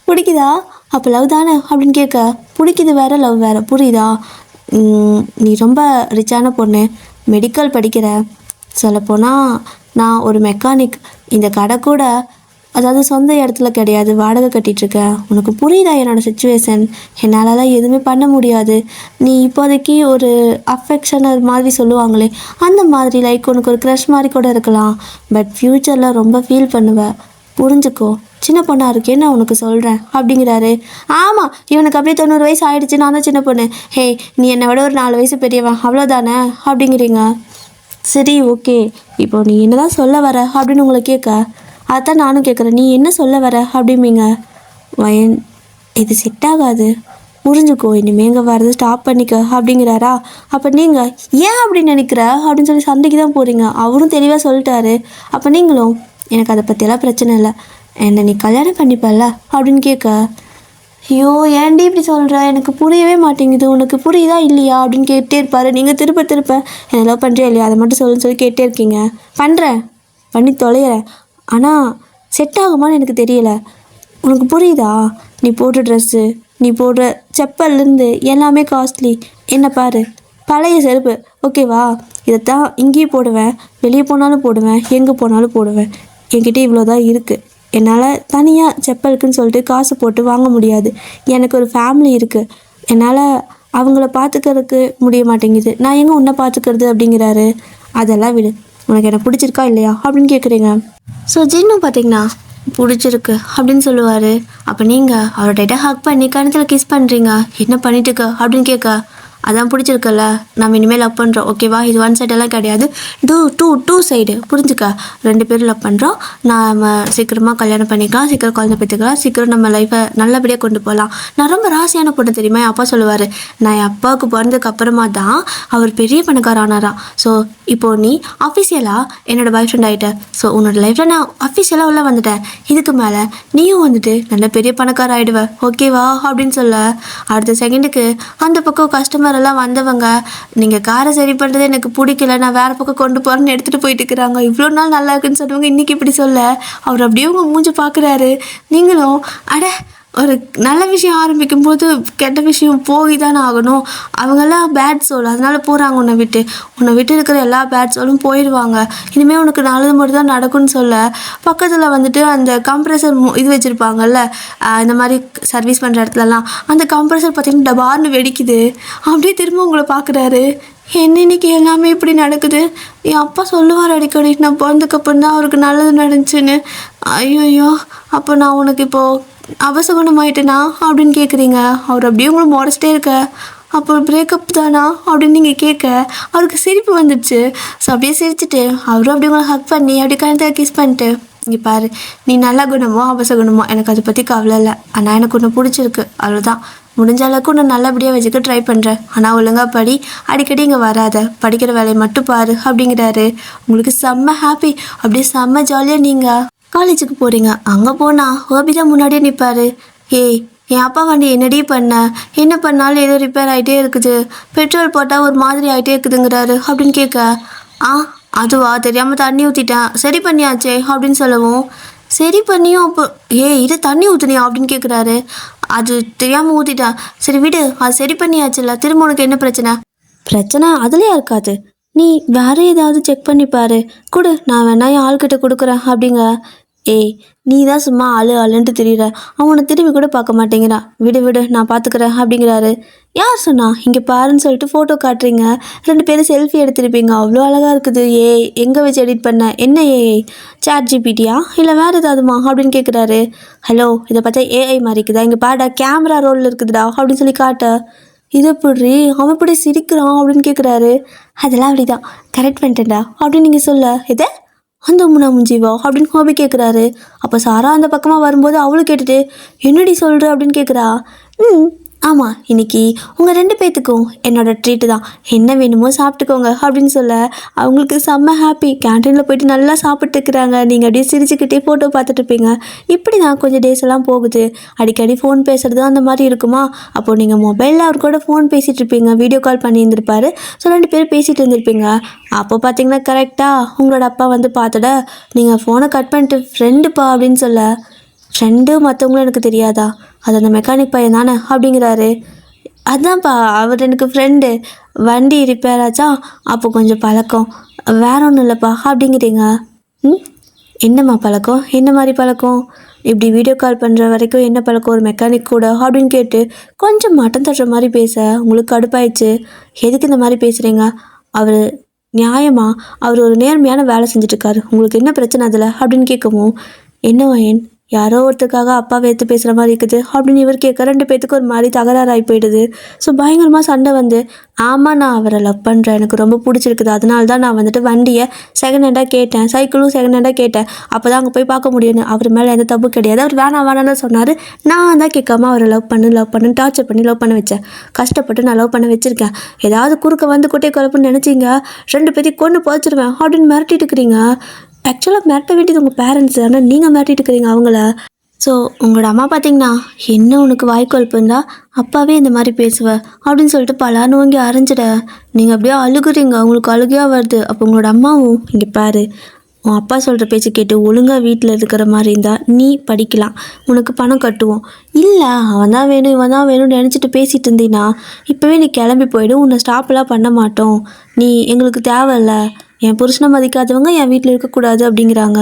பிடிக்குதா, அப்போ லவ் தானே அப்படின்னு கேட்க, பிடிக்குது வேறு லவ் வேறு, புரியுதா, நீ ரொம்ப ரிச்சான பொண்ணு, மெடிக்கல் படிக்கிற, சொல்லப்போனால் நான் ஒரு மெக்கானிக், இந்த கடை கூட அதாவது சொந்த இடத்துல கிடையாது, வாடகை கட்டிகிட்ருக்கேன், உனக்கு புரியுதா என்னோடய சுச்சுவேஷன், என்னாலலாம் எதுவுமே பண்ண முடியாது, நீ இப்போதைக்கு ஒரு அஃபெக்ஷனர் மாதிரி சொல்லுவாங்களே அந்த மாதிரி, லைக் உனக்கு ஒரு க்ரஷ் மாதிரி கூட இருக்கலாம், பட் ஃப்யூச்சரில் ரொம்ப ஃபீல் பண்ணுவேன், புரிஞ்சுக்கோ, சின்ன பொண்ணாக இருக்கேன்னு நான் உனக்கு சொல்கிறேன் அப்படிங்கிறாரு. ஆமாம் இவனுக்கு அப்படியே 90 வயசு ஆகிடுச்சு, நான் தான் சின்ன பொண்ணு, ஹே நீ என்னை விட ஒரு 4 வயசு பெரியவன் அவ்வளோதானே அப்படிங்கிறீங்க. சரி ஓகே, இப்போ நீ என்ன தான் சொல்ல வர அப்படின்னு உங்களை கேட்க, அதான் நானும் கேட்குறேன், நீ என்ன சொல்ல வர அப்படிம்பீங்க. வயன் இது செட் ஆகாது, புரிஞ்சுக்கோ, இனிமேல் இங்கே வரது ஸ்டாப் பண்ணிக்க அப்படிங்கிறாரா. அப்போ நீங்கள் ஏன் அப்படி நினைக்கிற அப்படின்னு சொல்லி சண்டைக்கு தான் போகிறீங்க. அவரும் தெளிவாக சொல்லிட்டாரு. அப்போ நீங்களும், எனக்கு அதை பற்றியெல்லாம் பிரச்சனை இல்லை, என்னை நீ கல்யாணம் பண்ணிப்பல்ல அப்படின்னு கேட்க, ஐயோ ஏன்டி இப்படி சொல்கிற, எனக்கு புரியவே மாட்டேங்குது, உனக்கு புரியுதா இல்லையா அப்படின்னு கேட்டே இருப்பார். நீங்கள் திருப்ப என்ன லவ் பண்ணுறியா இல்லையா அதை மட்டும் சொல்லி கேட்டே இருக்கீங்க. பண்ணுறேன், பண்ணி தொலைகிறேன், ஆனால் செட் ஆகுமான்னு எனக்கு தெரியலை, உனக்கு புரியுதா, நீ போடுற ட்ரெஸ்ஸு, நீ போடுற செப்பல்லேருந்து எல்லாமே காஸ்ட்லி, என்ன பாரு பழைய செருப்பு, ஓகேவா, இதைத்தான் இங்கேயும் போடுவேன், வெளியே போனாலும் போடுவேன், எங்கே போனாலும் போடுவேன், என்கிட்ட இவ்வளோ தான் இருக்குது, என்னால் தனியாக செப்பலுக்குன்னு சொல்லிட்டு காசு போட்டு வாங்க முடியாது, எனக்கு ஒரு ஃபேமிலி இருக்குது, என்னால் அவங்கள பார்த்துக்கிறதுக்கு முடிய மாட்டேங்குது, நான் எங்கே உன்னை பார்த்துக்கிறது அப்படிங்கிறாரு. அதெல்லாம் விடு, உனக்கு என்ன பிடிச்சிருக்கா இல்லையா அப்படின்னு கேட்குறீங்க. ஸோ ஜின்னும் பார்த்தீங்கன்னா பிடிச்சிருக்கு அப்படின்னு சொல்லுவார். அப்போ நீங்கள் அவர்கிட்ட ஹக் பண்ணி கணத்தில் கிஸ் பண்ணுறீங்க. என்ன பண்ணிட்டுருக்க அப்படின்னு கேட்க, அதான் பிடிச்சிருக்கல, நம்ம இனிமேல் லவ் பண்ணுறோம், ஓகேவா, இது ஒன் சைடெல்லாம் கிடையாது, டூ சைடு, புரிஞ்சுக்க, 2 பேரும் லவ் பண்ணுறோம், நம்ம சீக்கிரமாக கல்யாணம் பண்ணிக்கலாம், சீக்கிரம் குழந்தை பெற்றுக்கலாம், சீக்கிரம் நம்ம லைஃப்பை நல்லபடியாக கொண்டு போகலாம். நான் ரொம்ப ராசியான பொண்ணு தெரியுமா, என் அப்பா சொல்லுவார், நான் என் அப்பாவுக்கு பிறந்ததுக்கு அப்புறமா தான் அவர் பெரிய பணக்கார ஆனாராம். ஸோ இப்போது நீ அஃபிஷியலாக என்னோடய பாய் ஃப்ரெண்ட் ஆகிட்ட, ஸோ உன்னோட லைஃப்பில் நான் அஃபிஷியலாக உள்ளே வந்துட்டேன், இதுக்கு மேலே நீயும் வந்துட்டு நல்ல பெரிய பணக்கார ஆகிடுவ, ஓகேவா அப்படின்னு சொல்ல, அடுத்த செகண்டுக்கு அந்த பக்கம் கஸ்டமர் கஸ்டமரெல்லாம் வந்தவங்க நீங்கள் காரை சரி பண்ணுறது எனக்கு பிடிக்கல, நான் வேறு பக்கம் கொண்டு போகிறேன்னு எடுத்துகிட்டு போயிட்டு இருக்கிறாங்க. இவ்வளோ நாள் நல்லா இருக்குன்னு சொன்னவங்க இன்றைக்கி இப்படி சொல்ல அவர் அப்படியே உங்கள் மூஞ்சி பார்க்குறாரு. நீங்களும் அட ஒரு நல்ல விஷயம் ஆரம்பிக்கும் போது கெட்ட விஷயம் போய் தானே ஆகணும். அவங்கெல்லாம் பேட் சோல், அதனால போகிறாங்க உன்னை விட்டு இருக்கிற எல்லா பேட் சோலும் போயிடுவாங்க. இனிமேல் உனக்கு நல்லது மட்டும் தான் நடக்கும்னு சொல்ல பக்கத்தில் வந்துட்டு அந்த கம்ப்ரெசர் இது வச்சுருப்பாங்கல்ல, இந்த மாதிரி சர்வீஸ் பண்ணுற இடத்துலலாம் அந்த கம்ப்ரெசர் பார்த்திங்கன்னா டபார்னு வெடிக்குது. அப்படியே திரும்ப உங்களை பார்க்குறாரு. என்ன இன்னைக்கு எல்லாமே இப்படி நடக்குது. என் அப்பா சொல்லுவார் அடிக்கடி, நான் பிறந்ததுக்கப்புறம் தான் அவருக்கு நல்லது நடந்துச்சுன்னு. ஐயோ, அப்போ நான் உனக்கு இப்போது அவசகுணமாயிட்டேனா அப்படின்னு கேட்குறீங்க. அவர் அப்படியே உங்களை முடச்சிட்டே இருக்க. அப்போ பிரேக்கப் தானா அப்படின்னு நீங்கள் கேட்க அவருக்கு சிரிப்பு வந்துடுச்சு. ஸோ அப்படியே சிரிச்சுட்டு அவரும் அப்படியே உங்களை ஹக் பண்ணி அப்படியே கழுத்தை கிஸ் பண்ணிட்டு, இங்கே பாரு, நீ நல்ல குணமோ அபசகுணமோ எனக்கு அதை பற்றி கவலை இல்லை. ஆனால் எனக்கு ஒன்று பிடிச்சிருக்கு, அவ்வளோதான். முடிஞ்ச அளவுக்கு ஒன்று நல்லபடியாக வச்சுக்க ட்ரை பண்ணுறேன். ஆனால் ஒழுங்காக படி, அடிக்கடி இங்கே வராத, படிக்கிற வேலையை மட்டும் பாரு அப்படிங்கிறாரு. உங்களுக்கு செம்ம ஹாப்பி, அப்படியே செம்ம ஜாலியாக நீங்கள் காலேஜுக்கு போகிறீங்க. அங்கே போனால் ஹோபி தான் முன்னாடியே நிற்பார். ஏய், என் அப்பா வண்டி என்னடி பண்ண, என்ன பண்ணாலும் ஏதோ ரிப்பேர் ஆகிட்டே இருக்குது, பெட்ரோல் போட்டால் ஒரு மாதிரி ஆகிட்டே இருக்குதுங்கிறாரு அப்படின்னு கேட்க, அதுவா, தெரியாமல் தண்ணி ஊற்றிட்டேன், சரி பண்ணியாச்சே அப்படின்னு சொல்லவும், சரி பண்ணியும் அப்போ இது தண்ணி ஊற்றுனியா அப்படின்னு கேட்குறாரு. அது தெரியாமல் ஊற்றிட்டேன். சரி விடு, அது சரி பண்ணியாச்சுல்ல, திரும்ப உனக்கு என்ன பிரச்சனை அதுலேயே இருக்காது, நீ வேறு ஏதாவது செக் பண்ணிப்பாரு, கொடு, நான் வேணா என் ஆள்கிட்ட கொடுக்குறேன் அப்படிங்க. ஏய், நீ தான் சும்மா ஆளுன்ட்டு தெரியுற, அவனை திரும்பி கூட பார்க்க மாட்டேங்கிறான், விடு நான் பார்த்துக்கிறேன் அப்படிங்கிறாரு. யார் சொன்னா, இங்கே பாருன்னு சொல்லிட்டு ஃபோட்டோ காட்டுறீங்க. 2 பேரும் செல்ஃபி எடுத்துருப்பீங்க, அவ்வளோ அழகாக இருக்குது. எங்கே வச்சு எடிட் பண்ண, என்ன சாட் ஜிபிடியா இல்லை வேறு ஏதாவதுமா அப்படின்னு கேட்குறாரு. ஹலோ, இதை பார்த்தா ஏஐ மாதிரி இருக்குதா, இங்கே பாடா கேமரா ரோலில் இருக்குதுடா அப்படின்னு சொல்லி காட்ட, இது எப்படி அவன் இப்படி சிரிக்கிறான் அப்படின்னு கேட்குறாரு. அதெல்லாம் அப்படிதான், கரெக்ட் பண்ணிட்டேன்டா அப்படின்னு நீங்கள் சொல்ல, இதை அந்த முன்னா முஞ்சிவா அப்படின்னு ஹோபி கேட்குறாரு. அப்போ சாரா அந்த பக்கமாக வரும்போது அவளும் கேட்டுட்டு, என்னடி சொல்கிற அப்படின்னு கேட்குறா. ஆமாம், இன்னைக்கு உங்கள் 2 பேர்த்துக்கும் என்னோட ட்ரீட்டு தான், என்ன வேணுமோ சாப்பிட்டுக்கோங்க அப்படின்னு சொல்ல அவங்களுக்கு செம்ம ஹாப்பி. கேன்டீனில் போயிட்டு நல்லா சாப்பிட்டுக்கிறாங்க. நீங்கள் அப்படியே சிரிச்சுக்கிட்டே ஃபோட்டோ பார்த்துட்டு இருப்பீங்க. இப்படி தான் கொஞ்சம் டேஸ் எல்லாம் போகுது. அடிக்கடி ஃபோன் பேசுகிறது அந்த மாதிரி இருக்குமா. அப்போது நீங்கள் மொபைலில் அவர் கூட ஃபோன் பேசிகிட்டு இருப்பீங்க, வீடியோ கால் பண்ணியிருந்திருப்பாரு. ஸோ 2 பேரும் பேசிகிட்டு இருந்திருப்பீங்க. அப்போ பார்த்தீங்கன்னா கரெக்டாக உங்களோட அப்பா வந்து பார்த்துட, நீங்கள் ஃபோனை கட் பண்ணிட்டு ஃப்ரெண்டுப்பா அப்படின்னு சொல்ல, ஃப்ரெண்டு மற்றவங்களும் எனக்கு தெரியாதா, அது அந்த மெக்கானிக் பையன் தானே அப்படிங்கிறாரு. அதான்ப்பா அவர் எனக்கு ஃப்ரெண்டு, வண்டி ரிப்பேர் ஆச்சா, அப்போ கொஞ்சம் பழக்கம், வேற ஒன்றும் இல்லைப்பா அப்படிங்கிறீங்க. என்னம்மா பழக்கம், என்ன மாதிரி பழக்கம், இப்படி வீடியோ கால் பண்ணுற வரைக்கும் என்ன பழக்கம் ஒரு மெக்கானிக் கூட அப்படின்னு கேட்டு கொஞ்சம் மட்டம் தட்டுற மாதிரி பேச உங்களுக்கு கடுப்பாயிடுச்சு. எதுக்கு இந்த மாதிரி பேசுகிறீங்க, அவர் நியாயமா, அவர் ஒரு நேர்மையான வேலை செஞ்சுட்ருக்காரு, உங்களுக்கு என்ன பிரச்சனை அதில் அப்படின்னு கேட்கவும், என்ன வயன், யாரோ ஒருத்தருக்காக அப்பாவை எடுத்து பேசுகிற மாதிரி இருக்குது அப்படின்னு இவர் கேட்க 2 பேர்த்துக்கு ஒரு மாதிரி தகராறாகி போயிடுது. ஸோ பயங்கரமாக சண்டை வந்து, ஆமாம் நான் அவரை லவ் பண்ணுறேன், எனக்கு ரொம்ப பிடிச்சிருக்குது, அதனால தான் நான் வந்துட்டு வண்டியை செகண்ட் ஹேண்டாக கேட்டேன், சைக்கிளும் செகண்ட் ஹேண்டாக கேட்டேன், அப்போ தான் அங்கே போய் பார்க்க முடியும்னு. அவர் மேலே எந்த தப்பு கிடையாது, அவர் வேணான்னு சொன்னார், நான் தான் கேட்காம அவரை லவ் பண்ணு டார்ச்சர் பண்ணி லவ் பண்ண வச்சேன், கஷ்டப்பட்டு நான் லவ் பண்ண வச்சுருக்கேன், ஏதாவது குறுக்க வந்து குட்டை குழப்புன்னு நினச்சிங்க 2 பேர்த்தையும் கொண்டு போச்சிருவேன் அப்படின்னு மிரட்டிட்டு இருக்கிறீங்க. ஆக்சுவலாக மிரட்ட வேண்டியது உங்கள் பேரண்ட்ஸ், ஆனால் நீங்கள் மிரட்டிட்டு இருக்கிறீங்க அவங்கள. ஸோ உங்களோட அம்மா பார்த்தீங்கன்னா, என்ன உனக்கு வாய்க்கொழுப்பு இருந்தால் அப்பாவே இந்த மாதிரி பேசுவேன் அப்படின்னு சொல்லிட்டு பலான்னு வாங்கி அரைஞ்சிட, நீங்கள் அப்படியே அழுகுறீங்க, உங்களுக்கு அழுகையாக வருது. அப்போ உங்களோட அம்மாவும், இங்கே பாரு, உன் அப்பா சொல்கிற பேச்சு கேட்டு ஒழுங்காக வீட்டில் இருக்கிற மாதிரி இருந்தால் நீ படிக்கலாம், உனக்கு பணம் கட்டுவோம். இல்லை அவன் தான் வேணும் இவன் தான் வேணும்னு நினச்சிட்டு பேசிகிட்டு இருந்தீங்கன்னா இப்போவே நீ கிளம்பி போயிடும், உன்னை ஸ்டாப்லாம் பண்ண மாட்டோம், நீ எங்களுக்கு தேவையில்ல, என் புருஷனை மதிக்காதவங்க என் வீட்டில் இருக்கக்கூடாது அப்படிங்கிறாங்க.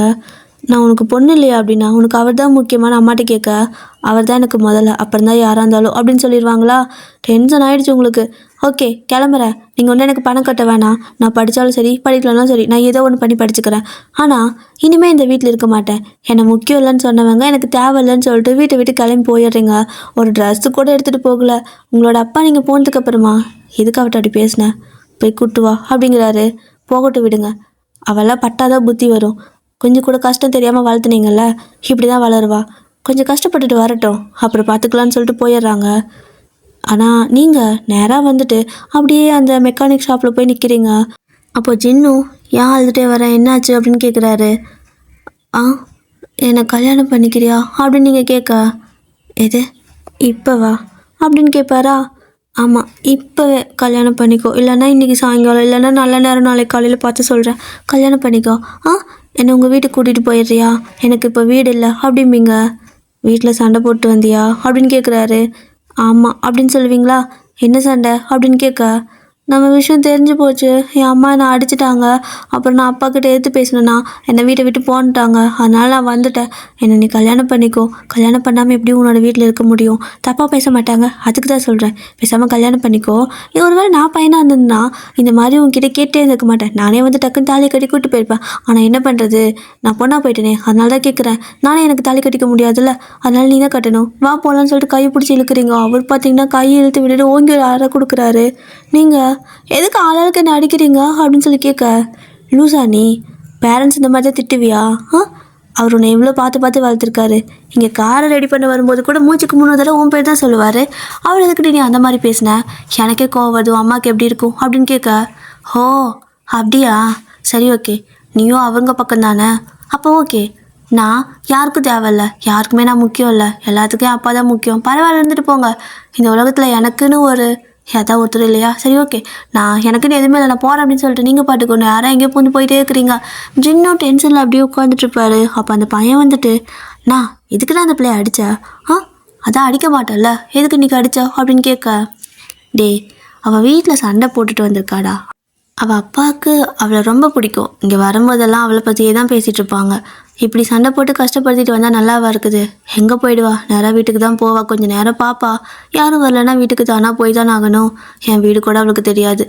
நான் உனக்கு பொண்ணு இல்லையா அப்படின்னா, உனக்கு அவர் தான் முக்கியமான அம்மாட்ட கேட்க, அவர் தான் எனக்கு முதல்ல, அப்புறம் தான் யாராக இருந்தாலும் அப்படின்னு சொல்லிடுவாங்களா. டென்ஷன் ஆகிடுச்சு உங்களுக்கு. ஓகே கிளம்புறேன், நீங்கள் ஒன்றும் எனக்கு பணம் கட்ட வேணாம், நான் படித்தாலும் சரி படிக்கலனாலும் சரி நான் ஏதோ ஒன்று பண்ணி படிச்சுக்கிறேன், ஆனால் இனிமேல் இந்த வீட்டில் இருக்க மாட்டேன், என்னை முக்கியம் இல்லைன்னு சொன்னவங்க எனக்கு தேவையில்லைன்னு சொல்லிட்டு வீட்டை விட்டு கிளம்பி போயிடுறீங்க. ஒரு ட்ரெஸ்ஸு கூட எடுத்துகிட்டு போகல. உங்களோட அப்பா நீங்கள் போனதுக்கப்புறமா எதுக்கு அவட்ட அப்படி பேசினேன், போய் கூட்டு வா அப்படிங்கிறாரு. போகட்டும் விடுங்க, அவெல்லாம் பட்டாதான் புத்தி வரும், கொஞ்சம் கூட கஷ்டம் தெரியாமல் வளர்த்துனீங்கல்ல, இப்படி தான் வளருவா, கொஞ்சம் கஷ்டப்பட்டுட்டு வரட்டும் அப்புறம் பார்த்துக்கலான்னு சொல்லிட்டு போயிடுறாங்க. ஆனால் நீங்கள் நேராக வந்துட்டு அப்படியே அந்த மெக்கானிக் ஷாப்பில் போய் நிற்கிறீங்க. அப்போ ஜின்னும், ஏன் அழுதுகிட்டே வரேன் என்னாச்சு அப்படின்னு கேட்குறாரு. என்னை கல்யாணம் பண்ணிக்கிறியா அப்படின்னு நீங்கள் கேட்க, எது இப்போவா அப்படின்னு கேட்பாரா. ஆமாம், இப்போவே கல்யாணம் பண்ணிக்கோ. இல்லைன்னா இன்றைக்கி சாயங்காலம், இல்லைன்னா நல்ல நேரம் நாளைக்கு காலையில் பார்த்து சொல்கிறேன். கல்யாணம் பண்ணிக்கோ. என்னை உங்கள் வீட்டுக்கு கூட்டிகிட்டு போயிடுறியா? எனக்கு இப்போ வீடு இல்லை அப்படிம்பீங்க. வீட்டில் சண்டை போட்டு வந்தியா அப்படின்னு கேட்குறாரு. ஆமாம் அப்படின்னு சொல்லுவீங்களா? என்ன சண்டை அப்படின்னு கேட்க, நம்ம விஷயம் தெரிஞ்சு போச்சு. என் அம்மா என்னை அடிச்சிட்டாங்க. அப்புறம் நான் அப்பா கிட்ட எடுத்து பேசினேன்னா என்னை வீட்டை விட்டு போன்ட்டாங்க. அதனால் நான் வந்துட்டேன். என்னை நீ கல்யாணம் பண்ணிக்கோ. கல்யாணம் பண்ணாமல் எப்படி உன்னோட வீட்டில் இருக்க முடியும்? தப்பாக பேச மாட்டாங்க, அதுக்கு தான் சொல்கிறேன். பேசாமல் கல்யாணம் பண்ணிக்கோ. இது ஒருவேளை நான் பையனாக இருந்ததுன்னா இந்த மாதிரி உங்ககிட்ட கேட்டே இருக்க மாட்டேன். நானே வந்து டக்குன்னு தாலி கட்டி கூப்பிட்டு போயிருப்பேன். ஆனால் என்ன பண்ணுறது, நான் பொண்ணாக போயிட்டேனே, அதனால தான் கேட்குறேன். நானே எனக்கு தாலி கட்டிக்க முடியாதுல்ல, அதனால நீ தான் கட்டணும். வா போகலான்னு சொல்லிட்டு கையை பிடிச்சி இழுக்கிறீங்க. அவர் பார்த்தீங்கன்னா கையை இழுத்து விட்டுட்டு ஓங்கி அறை கொடுக்குறாரு. நீங்கள் எதுக்கு ஆளாளுக்கு என்ன அடிக்கிறீங்க அப்படின்னு சொல்லி கேட்க, லூசா நீ? பேரண்ட்ஸ் இந்த மாதிரி தான் திட்டுவியா? அவர் உன்னை எவ்வளோ பார்த்து பார்த்து வளர்த்துருக்காரு. இங்கே காரை ரெடி பண்ண வரும்போது கூட மூச்சுக்கு 3 தடவை உன் பேர் தான் சொல்லுவார். அவர் எதுக்கிட்ட நீ அந்த மாதிரி பேசின? எனக்கே கோவம் வருது, அம்மாவுக்கு எப்படி இருக்கும் அப்படின்னு கேட்க, ஓ அப்படியா, சரி ஓகே, நீயும் அவங்க பக்கம் தானே, அப்போ ஓகே. நான் யாருக்கும் தேவையில்ல, யாருக்குமே நான் முக்கியம் இல்லை, எல்லாத்துக்கும் என் அப்பா தான் முக்கியம். பரவாயில்ல, இருந்துட்டு போங்க. இந்த உலகத்தில் எனக்குன்னு ஒரு ஏதாவது ஒருத்தர் இல்லையா? சரி ஓகே, நான் எனக்குன்னு எதுவுமே இல்லை, நான் போகிறேன் அப்படின்னு சொல்லிட்டு நீங்கள் பாட்டுக்கொண்டு யாரும் எங்கேயோ பூந்து போயிட்டே இருக்கிறீங்க. ஜின்னும் டென்ஷனில் அப்படியே உட்காந்துட்ருப்பாரு. அப்போ அந்த பையன் வந்துட்டு, நான் எதுக்கு தான் அந்த பிள்ளைய அடித்தா? அதான் அடிக்க மாட்டேன்ல, எதுக்கு இன்றைக்கி அடித்தா அப்படின்னு கேட்க, டே அவள் வீட்டில் சண்டை போட்டுட்டு வந்திருக்காடா. அவள் அப்பாவுக்கு அவளை ரொம்ப பிடிக்கும். இங்கே வரும்போதெல்லாம் அவளை பற்றியே தான் பேசிகிட்டு இருப்பாங்க. இப்படி சண்டை போட்டு கஷ்டப்படுத்திட்டு வந்தால் நல்லாவா இருக்குது? எங்கே போயிடுவா? நேராக வீட்டுக்கு தான் போவா. கொஞ்சம் நேரம் பாப்பா. யாரும் வரலன்னா வீட்டுக்கு தானா போய் தான் ஆகணும். என் வீடு கூட அவளுக்கு தெரியாது.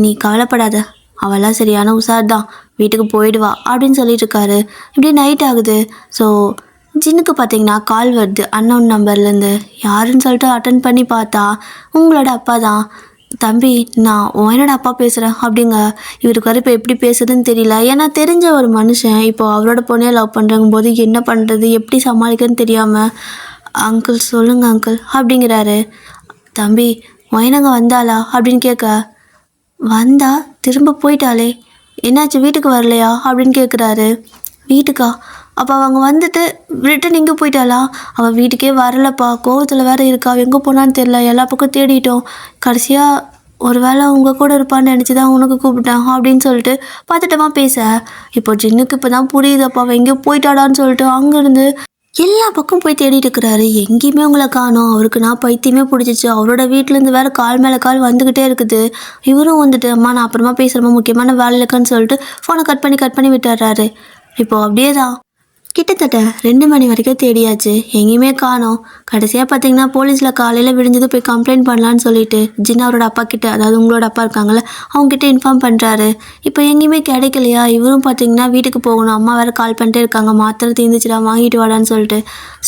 நீ கவலைப்படாத, அவளாம் சரியான உஷார் தான், வீட்டுக்கு போயிடுவா அப்படின்னு சொல்லிட்டு இருக்காரு. இப்படி நைட் ஆகுது. ஸோ ஜின்னுக்கு பார்த்தீங்கன்னா கால் வருது அன்னோன் நம்பர்லேருந்து. யாருன்னு சொல்லிட்டு அட்டன் பண்ணி பார்த்தா உங்களோட அப்பா தான். தம்பி, நான் என்னோட அப்பா பேசுகிறேன் அப்படிங்க. இவருக்கு வர இப்போ எப்படி பேசுறதுன்னு தெரியல. ஏன்னா தெரிஞ்ச ஒரு மனுஷன் இப்போ அவரோட பொண்ணையை லவ் பண்ணுறங்கும் போது என்ன பண்ணுறது, எப்படி சமாளிக்கிறதுன்னு தெரியாமல், அங்கிள் சொல்லுங்கள் அங்கிள் அப்படிங்கிறாரு. தம்பி, ஒயனங்க வந்தாளா அப்படின்னு கேட்க, வந்தா திரும்ப போயிட்டாளே, என்னாச்சு வீட்டுக்கு வரலையா அப்படின்னு கேட்குறாரு. வீட்டுக்கா? அப்போ அவங்க வந்துட்டு ரிட்டன் எங்கே போயிட்டாளா? அவள் வீட்டுக்கே வரலப்பா, கோவத்தில் வேறு இருக்கா, எங்கே போனான்னு தெரில, எல்லா பக்கம் தேடிட்டோம். கடைசியாக ஒரு வேளை உங்கள் கூட இருப்பான்னு நினச்சி தான் உனக்கு கூப்பிட்டேன் அப்படின்னு சொல்லிட்டு பார்த்துட்டமா பேச. இப்போ ஜின்னுக்கு இப்போ தான் புரியுதப்பா, அவள் எங்கேயோ போயிட்டாடான்னு சொல்லிட்டு அங்கேருந்து எல்லா பக்கம் போய் தேடிட்டு இருக்கிறாரு. எங்கேயுமே உங்களை காணோம். அவருக்கு நான் பைத்தியமே பிடிச்சிச்சு. அவரோட வீட்டிலேருந்து வேறு கால் மேலே கால் வந்துக்கிட்டே இருக்குது. இவரும் வந்துட்டு, அம்மா நான் அப்புறமா பேசுகிறேம்மா, முக்கியமான வேலை இருக்குன்னு சொல்லிட்டு ஃபோனை கட் பண்ணி விட்டுறாரு. இப்போது அப்படியே தான் கிட்டத்தட்ட 2 மணி வரைக்கும் தேடியாச்சு, எங்கேயுமே காணோம். கடைசியாக பார்த்தீங்கன்னா போலீஸில் காலையில் விடிஞ்சது போய் கம்ப்ளைண்ட் பண்ணலான்னு சொல்லிட்டு ஜின்னா அவரோட அப்பா கிட்ட, அதாவது உங்களோட அப்பா இருக்காங்கள்ல, அவங்ககிட்ட இன்ஃபார்ம் பண்ணுறாரு. இப்போ எங்கேயுமே கிடைக்கலையா? இவரும் பார்த்தீங்கன்னா வீட்டுக்கு போகணும், அம்மா வேறு கால் பண்ணிட்டே இருக்காங்க, மாத்திரை தீர்ந்துச்சுடா வாங்கிட்டு வாடான்னு சொல்லிட்டு.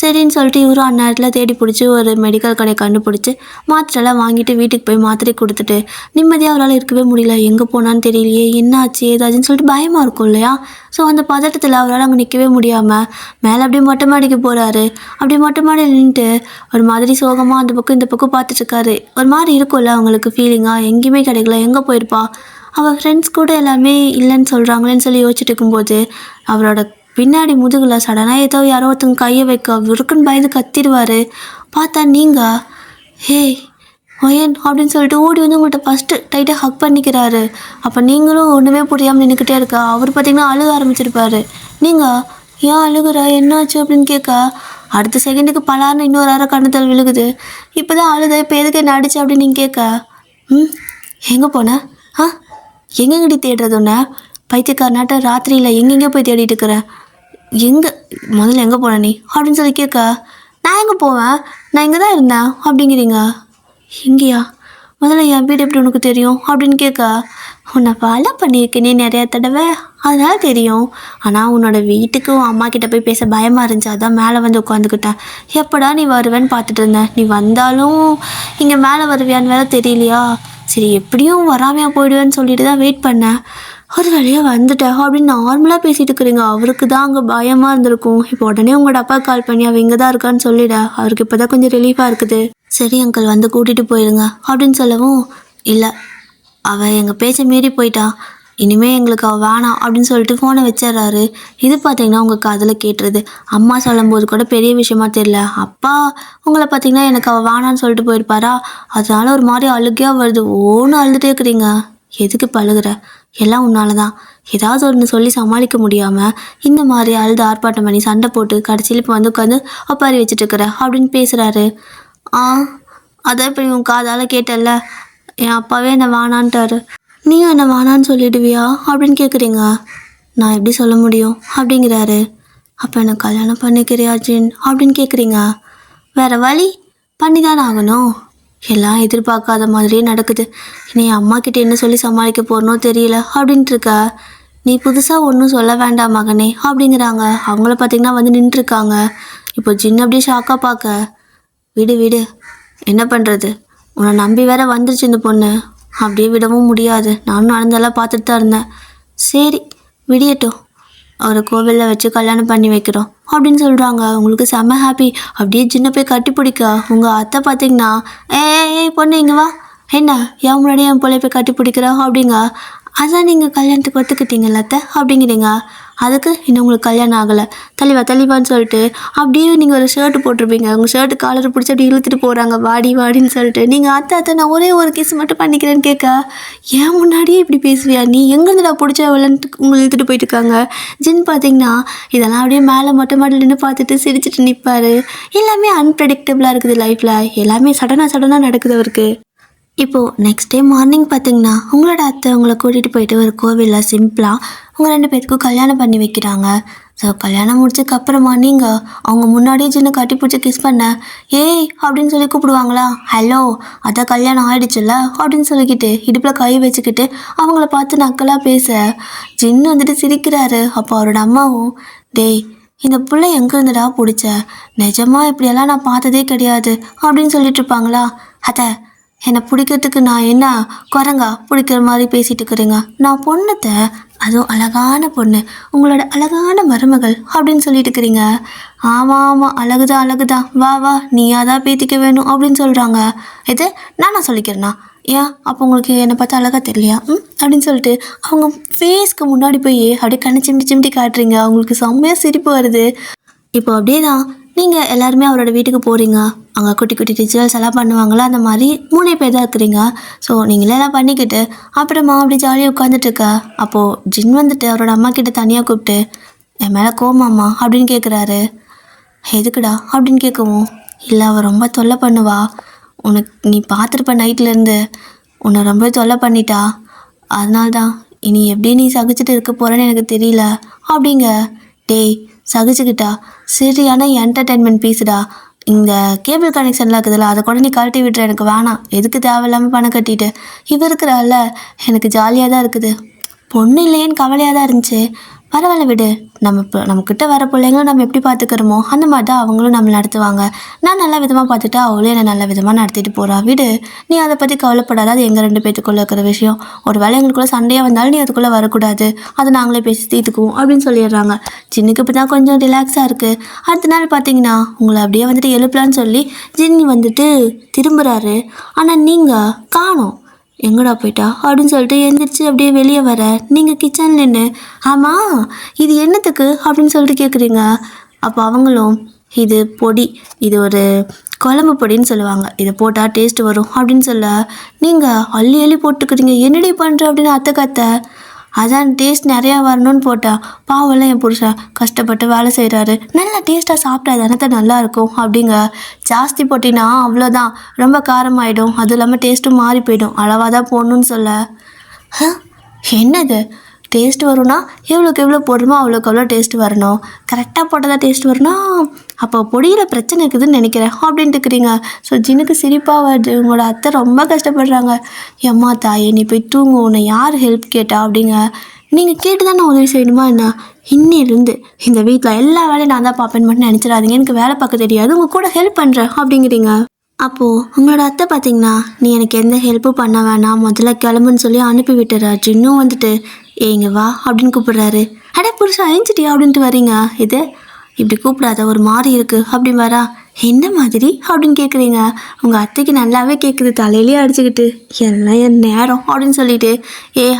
சரின்னு சொல்லிட்டு இவரும் அந்நேரத்தில் தேடி பிடிச்சி ஒரு மெடிக்கல் கடையை கண்டுபிடிச்சி மாத்திரைலாம் வாங்கிட்டு வீட்டுக்கு போய் மாத்திரை கொடுத்துட்டு நிம்மதியாக அவரால் இருக்கவே முடியல. எங்கே போனான்னு தெரியலையே, என்ன ஆச்சு ஏதாச்சுன்னு சொல்லிட்டு பயமாக இருக்கும் இல்லையா? ஸோ அந்த பதட்டத்தில் அவரால் அங்கே நிற்கவே முடியாமல் மேலே அப்படியே மொட்டை மாடிக்கு போகிறாரு. அப்படியே மொட்டை மாடியில் நின்றுட்டு ஒரு மாதிரி சோகமாக அந்த பக்கம் இந்த பக்கம் பார்த்துட்ருக்காரு. ஒரு மாதிரி இருக்கும்ல அவங்களுக்கு ஃபீலிங்காக, எங்கேயுமே கிடைக்கல, எங்கே போயிருப்பா, அவள் ஃப்ரெண்ட்ஸ் கூட எல்லாமே இல்லைன்னு சொல்கிறாங்களேன்னு சொல்லி யோசிச்சுட்டு இருக்கும்போது அவரோட பின்னாடி முதுகில் சடனாக ஏதோ யாரோ ஒருத்தங்க கையை வைக்க இருக்குன்னு பயந்து கத்திடுவார். பார்த்தா நீங்கள் ஹே ஒயன் அப்படின்னு சொல்லிட்டு ஓடி வந்து உங்கள்கிட்ட ஃபஸ்ட்டு டைட்டாக ஹக் பண்ணிக்கிறாரு. அப்போ நீங்களும் ஒன்றுமே புரியாமல் நின்றுக்கிட்டே இருக்கா. அவர் பார்த்திங்கன்னா அழுக ஆரம்பிச்சிருப்பாரு. நீங்கள் ஏன் அழுகுற, என்னாச்சு அப்படின்னு கேட்க, அடுத்த செகண்டுக்கு பலார்னு இன்னொரு அரை கண்ணத்தல் விழுகுது. இப்போ தான் அழுத, இப்போ எதுக்கு என்ன அடிச்சு அப்படின்னு நீங்கள் கேட்க, எங்கே போன? எங்கெங்கடி தேடுறது ஒன்று? பைத்தியக்காரனாட்ட ராத்திரியில் எங்கெங்கே போய் தேடிட்டு இருக்கிறேன். எங்கே முதல்ல எங்கே போன நீ அப்படின்னு சொல்லி கேட்க, நான் எங்கே போவேன், நான் இங்கே தான் இருந்தேன் அப்படிங்கிறீங்க. எங்கேயா? முதல்ல என் வீடு எப்படி உனக்கு தெரியும் அப்படின்னு கேட்க, உன்னை ஃபாலோ பண்ணியிருக்கேனே நிறையா தடவை, அதனால தெரியும். ஆனால் உன்னோட வீட்டுக்கு உன் அம்மா கிட்ட போய் பேச பயமாக இருந்துச்சு, அதான் மேலே வந்து உட்காந்துக்கிட்டேன். எப்படா நீ வருவேன்னு பார்த்துட்டு இருந்தேன். நீ வந்தாலும் இங்கே மேலே வருவியான்னு வேற தெரியலையா? சரி எப்படியும் வராமையாக போயிடுவேன்னு சொல்லிட்டு தான் வெயிட் பண்ணேன். ஒரு வழியாக வந்துட்டேன் அப்படின்னு நார்மலாக பேசிகிட்டு இருக்கிறீங்க. அவருக்கு தான் அங்கே பயமாக இருந்திருக்கும். இப்போ உடனே உங்களோட அப்பா கால் பண்ணி அவள் இங்கே தான் இருக்கான்னு சொல்லிட. அவருக்கு இப்போ தான் கொஞ்சம் ரிலீஃபாக இருக்குது. சரி அங்கிள் வந்து கூட்டிகிட்டு போயிடுங்க அப்படின்னு சொல்லவும், இல்லை அவள் எங்கள் பேச்சை மீறி போயிட்டா, இனிமேல் எங்களுக்கு அவள் வேணாம் அப்படின்னு சொல்லிட்டு ஃபோனை வச்சிடறாரு. இது பார்த்தீங்கன்னா உங்கள் காதில் கேட்டுருது. அம்மா சொல்லும்போது கூட பெரிய விஷயமா தெரியல. அப்பா உங்களை பார்த்தீங்கன்னா எனக்கு அவள் வேணான்னு சொல்லிட்டு போயிருப்பாரா, அதனால ஒரு மாதிரி அழுகையாக வருது. ஓன்னு அழுதுகிட்டே இருக்கிறீங்க. எதுக்கு பழுகுற? எல்லாம் உன்னால தான். ஏதாவது ஒன்று சொல்லி சமாளிக்க முடியாமல் இந்த மாதிரி அழுது ஆர்ப்பாட்டம் பண்ணி சண்டை போட்டு கடைசியில் இப்போ வந்து உட்காந்து ஒப்பாரி வச்சுட்டு இருக்கிற அப்படின்னு பேசுகிறாரு. ஆ அதான் இப்போ உன் காதால் கேட்டல்ல, என் அப்பாவே என்னை வேணான்ட்டாரு. நீயும் என்ன வேணான்னு சொல்லிடுவியா அப்படின்னு கேட்குறீங்க. நான் எப்படி சொல்ல முடியும் அப்படிங்கிறாரு. அப்போ என்ன கல்யாணம் பண்ணிக்கிறியா ஜின் அப்படின்னு கேட்குறீங்க. வேறு வழி பண்ணி தானே ஆகணும். எல்லாம் எதிர்பார்க்காத மாதிரியே நடக்குது. நீ அம்மா கிட்ட என்ன சொல்லி சமாளிக்க போறனோ தெரியல அப்படின்ட்டு இருக்க. நீ புதுசாக ஒன்றும் சொல்ல வேண்டாம் மகனே அப்படிங்கிறாங்க. அவங்கள பார்த்தீங்கன்னா வந்து நின்றுருக்காங்க. இப்போ ஜின் அப்படியே ஷாக்காக பார்க்க, விடு விடு, என்ன பண்ணுறது, உன்னை நம்பி வேற வந்துருச்சு இந்த பொண்ணு, அப்படியே விடவும் முடியாது. நானும் நடந்தெல்லாம் பார்த்துட்டு தான் இருந்தேன். சரி விடியட்டும், அவரை கோவிலில் வச்சு கல்யாணம் பண்ணி வைக்கிறோம் அப்படின்னு சொல்கிறாங்க. உங்களுக்கு செம்ம ஹாப்பி. அப்படியே ஜின்ன போய் கட்டி பிடிக்க உங்கள் அத்தை பார்த்தீங்கன்னா, ஏய் பொண்ணு இங்கே வா, என்ன என் முன்னாடியே என் பிள்ளை போய் கட்டி பிடிக்கிறா அப்படிங்க. அதான் நீங்கள் கல்யாணத்துக்கு ஒத்துக்கிட்டீங்கல்ல அத்தை அப்படிங்கிறீங்க. அதுக்கு இன்னும் உங்களுக்கு கல்யாணம் ஆகலை, தள்ளிவான்னு சொல்லிட்டு அப்படியே நீங்கள் ஒரு ஷர்ட்டு போட்டிருப்பீங்க. உங்கள் ஷர்ட்டு காலரை பிடிச்சி அப்படி இழுத்துட்டு போகிறாங்க, வாடின்னு சொல்லிட்டு. நீங்கள் அத்தை நான் ஒரே ஒரு கிஸ் மட்டும் பண்ணிக்கிறேன்னு கேட்க, ஏன் முன்னாடியே இப்படி பேசுவியா நீ, எங்கேருந்துடா பிடிச்ச விளையாண்டு உங்களை இழுத்துட்டு போயிட்டு இருக்காங்க. ஜின் பார்த்தீங்கன்னா இதெல்லாம் அப்படியே மேலே மொட்டை மாடியில் நின்று பார்த்துட்டு சிரிச்சிட்டு நிற்பார். எல்லாமே அன்பிரடிக்டபுளாக இருக்குது லைஃப்பில், எல்லாமே சடனாக நடக்குது அவருக்கு. இப்போது நெக்ஸ்ட் டே மார்னிங் பார்த்தீங்கன்னா உங்களோட அத்தை உங்களை கூட்டிகிட்டு போயிட்டு ஒரு கோவிலில் சிம்பிளாக உங்கள் 2 பேருக்கும் கல்யாணம் பண்ணி வைக்கிறாங்க. ஸோ கல்யாணம் முடிச்சதுக்கப்புறமா நீங்கள் அவங்க முன்னாடியே சின்ன கட்டி பிடிச்சி கிஸ் பண்ண ஏய் அப்படின்னு சொல்லி கூப்பிடுவாங்களா, ஹலோ அதான் கல்யாணம் ஆகிடுச்சுல்ல அப்படின்னு சொல்லிக்கிட்டு இடுப்பில் கை வச்சுக்கிட்டு அவங்கள பார்த்து நக்கலாக பேச ஜின்னு வந்துட்டு சிரிக்கிறாரு. அப்போ அவரோட அம்மாவும், டேய் இந்த பிள்ளை எங்கேருந்துடா பிடிச்ச, நிஜமாக இப்படியெல்லாம் நான் பார்த்ததே கிடையாது அப்படின்னு சொல்லிட்டு இருப்பாங்களா. அத்தை என்னை பிடிக்கிறதுக்கு நான் என்ன குரங்கா பிடிக்கிற மாதிரி பேசிகிட்டு இருக்கிறீங்க, நான் பொண்ணுத்தை, அதுவும் அழகான பொண்ணு, உங்களோட அழகான மருமகள் அப்படின்னு சொல்லிட்டு இருக்கிறீங்க. ஆமாம் அழகுதான், வா நீயாக தான் பேத்திக்க வேணும் அப்படின்னு சொல்கிறாங்க. இது நான் சொல்லிக்கிறேன்னா, ஏன் அப்போ உங்களுக்கு என்னை பார்த்தா அழகாக தெரியலையா அப்படின்னு சொல்லிட்டு அவங்க ஃபேஸ்க்கு முன்னாடி போய் அப்படியே கண்ணை சிமிட்டி காட்டுறீங்க. அவங்களுக்கு செம்மையாக சிரிப்பு வருது. இப்போ அப்படியே தான் நீங்கள் எல்லாருமே அவரோட வீட்டுக்கு போகிறீங்க. அங்கே குட்டி ரிச்சுவல்ஸ் எல்லாம் பண்ணுவாங்களா, அந்த மாதிரி 3 பேர் தான் இருக்கிறீங்க. ஸோ நீங்களே எல்லாம் பண்ணிக்கிட்டு அப்புறமா அப்படி ஜாலியாக உட்காந்துட்ருக்க. அப்போது ஜின் வந்துட்டு அவரோட அம்மா கிட்ட தனியாக கூப்பிட்டு, என் மேலே கோமாம்மா அப்படின்னு கேட்குறாரு. எதுக்குடா அப்படின்னு கேட்கவும், இல்லை அவள் ரொம்ப தொல்லை பண்ணுவா, உனக்கு நீ பார்த்துருப்ப நைட்லேருந்து உன்னை ரொம்ப தொல்லை பண்ணிட்டா, அதனால்தான் இனி எப்படி நீ சகிச்சுட்டு இருக்க போகிறேன்னு எனக்கு தெரியல அப்படிங்க. டேய் சகிச்சுக்கிட்டா சரியான என்டர்டெயின்மெண்ட் பீஸுடா, இந்த கேபிள் கனெக்ஷன்லாம் இருக்குதுல்ல அதை கூட நீ கழட்டி விட்டுற, எனக்கு வேணாம், எதுக்கு தேவையில்லாமல் பணம் கட்டிட்டு, இவ இருக்கிறால எனக்கு ஜாலியாக தான் இருக்குது, பொண்ணு இல்லையேன்னு கவலையாக தான் இருந்துச்சு, பரவாயில்ல விடு, நம்மக்கிட்ட வர பிள்ளைங்களும் நம்ம எப்படி பார்த்துக்கிறோமோ அந்த மாதிரி தான் அவங்களும் நம்ம நடத்துவாங்க, நான் நல்ல விதமாக பார்த்துட்டா அவளும் என்னை நல்ல விதமாக நடத்திட்டு போகிறா, விடு நீ அதை பற்றி கவலைப்படாத, அது எங்கள் 2 பேத்துக்குள்ளே இருக்கிற விஷயம், ஒரு வேளை எங்களுக்குள்ளே சண்டையாக வந்தாலும் நீ அதுக்குள்ளே வரக்கூடாது, அதை நாங்களே பேசி தீர்த்துக்குவோம் அப்படின்னு சொல்லிடுறாங்க. ஜின்னுக்கு இப்போ தான் கொஞ்சம் ரிலாக்ஸாக இருக்குது. அடுத்த நாள் பார்த்தீங்கன்னா உங்களை அப்படியே வந்துட்டு எழுப்பலான்னு சொல்லி ஜின்னி வந்துட்டு திரும்புகிறாரு. ஆனால் நீங்கள் காணோம், எங்கடா போயிட்டா அப்படின்னு சொல்லிட்டு எழுந்திரிச்சு அப்படியே வெளியே வர நீங்கள் கிச்சனில் நின்று, ஆமாம் இது என்னத்துக்கு அப்படின்னு சொல்லிட்டு கேட்குறீங்க. அப்போ அவங்களும், இது பொடி, இது ஒரு குழம்பு பொடின்னு சொல்லுவாங்க, இதை போட்டால் டேஸ்ட் வரும் அப்படின்னு சொல்ல, நீங்கள் அள்ளி போட்டுக்கிறீங்க, என்னடி பண்ணுற அப்படின்னு அத்தை அதான் டேஸ்ட் நிறையா வரணும்னு போட்டா, பாவெல்லாம் என் புருஷன் கஷ்டப்பட்டு வேலை செய்கிறாரு, நல்லா டேஸ்ட்டாக சாப்பிட்டா தானே நல்லாயிருக்கும் அப்படிங்க. ஜாஸ்தி போட்டினா அவ்வளோதான், ரொம்ப காரமாயிடும், அதுவும் இல்லாமல் டேஸ்ட்டும் மாறி போயிடும், அளவாக தான் போடணும்னு சொல்ல, என்னது டேஸ்ட் வரும்னா எவ்வளோக்கு எவ்வளோ போடுறோமோ அவ்வளோக்கு அவ்வளோ டேஸ்ட் வரணும், கரெக்டாக போட்டால் தான் டேஸ்ட் வரணும், அப்போ பொடியில் பிரச்சனை இருக்குதுன்னு நினைக்கிறேன் அப்படின்ட்டு இருக்கிறீங்க. ஸோ ஜின்னுக்கு சிரிப்பாக வருது. உங்களோட அத்தை ரொம்ப கஷ்டப்படுறாங்க. எம்மா தாயே நீ போய் தூங்கு, உன்னை யார் ஹெல்ப் கேட்டா அப்படிங்க. நீங்கள் கேட்டு தான் நான் உதவி செய்யணுமா என்ன, இன்னிலிருந்து இந்த வீட்டில் எல்லா வேலையும் நான் தான் பார்ப்பேன் மட்டும் நினச்சிடாதீங்க, எனக்கு வேலை பார்க்க தெரியாது, உங்கள் கூட ஹெல்ப் பண்ணுறேன் அப்படிங்கிறீங்க. அப்போது உங்களோட அத்தை பார்த்தீங்கன்னா, நீ எனக்கு எந்த ஹெல்ப்பும் பண்ண வேணாம், முதல்ல கிளம்புன்னு சொல்லி அனுப்பி விட்டுறாரு. ஜின்னும் வந்துட்டு ஏங்க வா அப்படின்னு கூப்பிடுறாரு. அடே புருஷா அழிஞ்சிட்டியா அப்படின்ட்டு வரீங்க, இது இப்படி கூப்பிடாத ஒரு மாதிரி இருக்குது அப்படின்னு வரா. என்ன மாதிரி அப்படின்னு கேட்குறீங்க. உங்கள் அத்தைக்கு நல்லாவே கேட்குது, தலையிலேயே அடிச்சுக்கிட்டு, எல்லாம் என் நேரம் அப்படின்னு சொல்லிட்டு,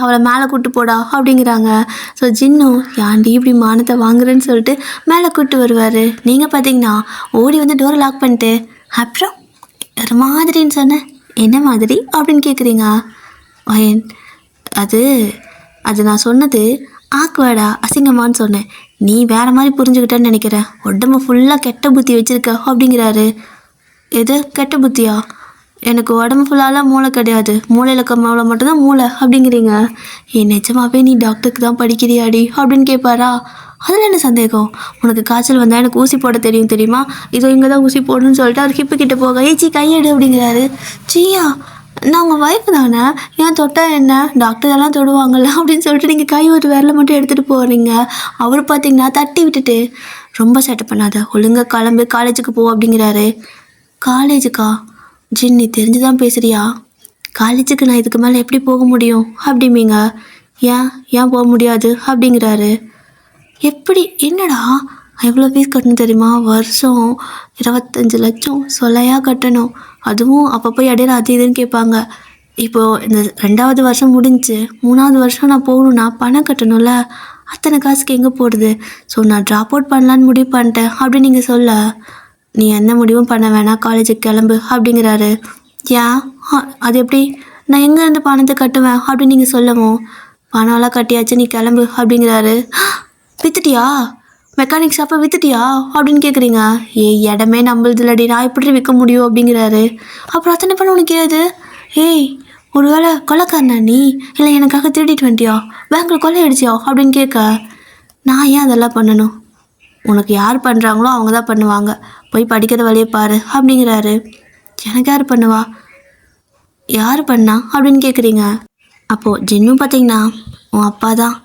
அவளை மேலே கூட்டு போடா அப்படிங்கிறாங்க. ஸோ ஜின்னும் ஏன்டி இப்படி மானத்தை வாங்குறேன்னு சொல்லிட்டு மேலே கூட்டு வருவார். நீங்கள் பார்த்தீங்கன்னா ஓடி வந்து டோரை லாக் பண்ணிட்டு, அப்புறம் ஒரு மாதிரின்னு சொன்னேன், என்ன மாதிரி அப்படின்னு கேட்குறீங்க. அது அது நான் சொன்னது ஆக்வேர்டா அசிங்கமான்னு சொன்னேன், நீ வேறு மாதிரி புரிஞ்சுக்கிட்டேன்னு நினைக்கிறேன், உடம்பு ஃபுல்லாக கெட்ட புத்தி வச்சுருக்க அப்படிங்கிறாரு. எது கெட்ட புத்தியா? எனக்கு உடம்பு ஃபுல்லாலாம் மூளை கிடையாது, மூளையில் இருக்க மூளை மட்டும்தான் மூளை அப்படிங்கிறீங்க. நிஜமாவே நீ டாக்டருக்கு தான் படிக்கிறியாடி அப்படின்னு கேட்பாரா. அதில் என்ன சந்தேகம், உனக்கு காய்ச்சல் வந்தால் எனக்கு ஊசி போட தெரியுமா, இதோ இங்கே தான் ஊசி போடணும்னு சொல்லிட்டு அவர் ஹிப்பு கிட்ட போக, ஏச்சி கையெடு அப்படிங்கிறாரு. ஜியா, நான் உங்கள் ஒய்ஃப் தானே, ஏன் தொட்டால் என்ன, டாக்டர் எல்லாம் தொடுவாங்கள்ல அப்படின்னு சொல்லிட்டு நீங்கள் கை ஒரு விரலை மட்டும் எடுத்துகிட்டு போகிறீங்க. அவர் பார்த்தீங்கன்னா தட்டி விட்டுட்டு, ரொம்ப சேட்டை பண்ணாத, ஒழுங்காக கிளம்பு, காலேஜுக்கு போ அப்படிங்கிறாரு. காலேஜுக்கா? ஜின், நீ தெரிஞ்சுதான் பேசுகிறியா? காலேஜுக்கு நான் இதுக்கு மேலே எப்படி போக முடியும் அப்படிம்பீங்க. ஏன் போக முடியாது அப்படிங்கிறாரு. எப்படி, என்னடா எவ்வளோ ஃபீஸ் கட்டணும் தெரியுமா, வருஷம் 25 லட்சம் சொல்லையாக கட்டணும், அதுவும் அப்பப்போ இடையில அது இதுன்னு கேட்பாங்க. இப்போது இந்த 2வது வருஷம் முடிஞ்சு 3வது வருஷம் நான் போகணுன்னா பணம் கட்டணும்ல, அத்தனை காசுக்கு எங்கே போடுது. ஸோ நான் ட்ராப் அவுட் பண்ணலான்னு முடிவு பண்ணிட்டேன் அப்படின்னு நீங்கள் சொல்ல, நீ எந்த முடிவும் பண்ண வேணாம், காலேஜுக்கு கிளம்பு அப்படிங்கிறாரு. ஏன், அது எப்படி, நான் எங்கேருந்து பணத்தை கட்டுவேன் அப்படின்னு நீங்கள் சொல்லவும், பணம்லாம் கட்டியாச்சு, நீ கிளம்பு அப்படிங்கிறாரு. வித்துட்டியா, மெக்கானிக் ஷாப்பை வித்துட்டியா அப்படின்னு கேட்குறீங்க. இடமே நம்மளது இல்லடி, நான் எப்படி விற்க முடியும் அப்படிங்கிறாரு. அப்புறம் அத்தனை பண்ண உனக்கு ஏது, ஒரு வேளை கொலைக்காரனா நீ, இல்லை எனக்காக திருடிட்டு வந்துட்டியா, பேங்க்கில் கொள்ளை அடிச்சியா அப்படின்னு கேட்க, நான் ஏன் அதெல்லாம் பண்ணணும், உனக்கு யார் பண்ணுறாங்களோ அவங்க தான் பண்ணுவாங்க, போய் படிக்கிற வழியை பாரு அப்படிங்கிறாரு. எனக்கு யார் பண்ணுவா, யார் பண்ணா அப்படின்னு கேட்குறீங்க. அப்போது ஜின்னும் பார்த்தீங்கன்னா, உன் அப்பா தான்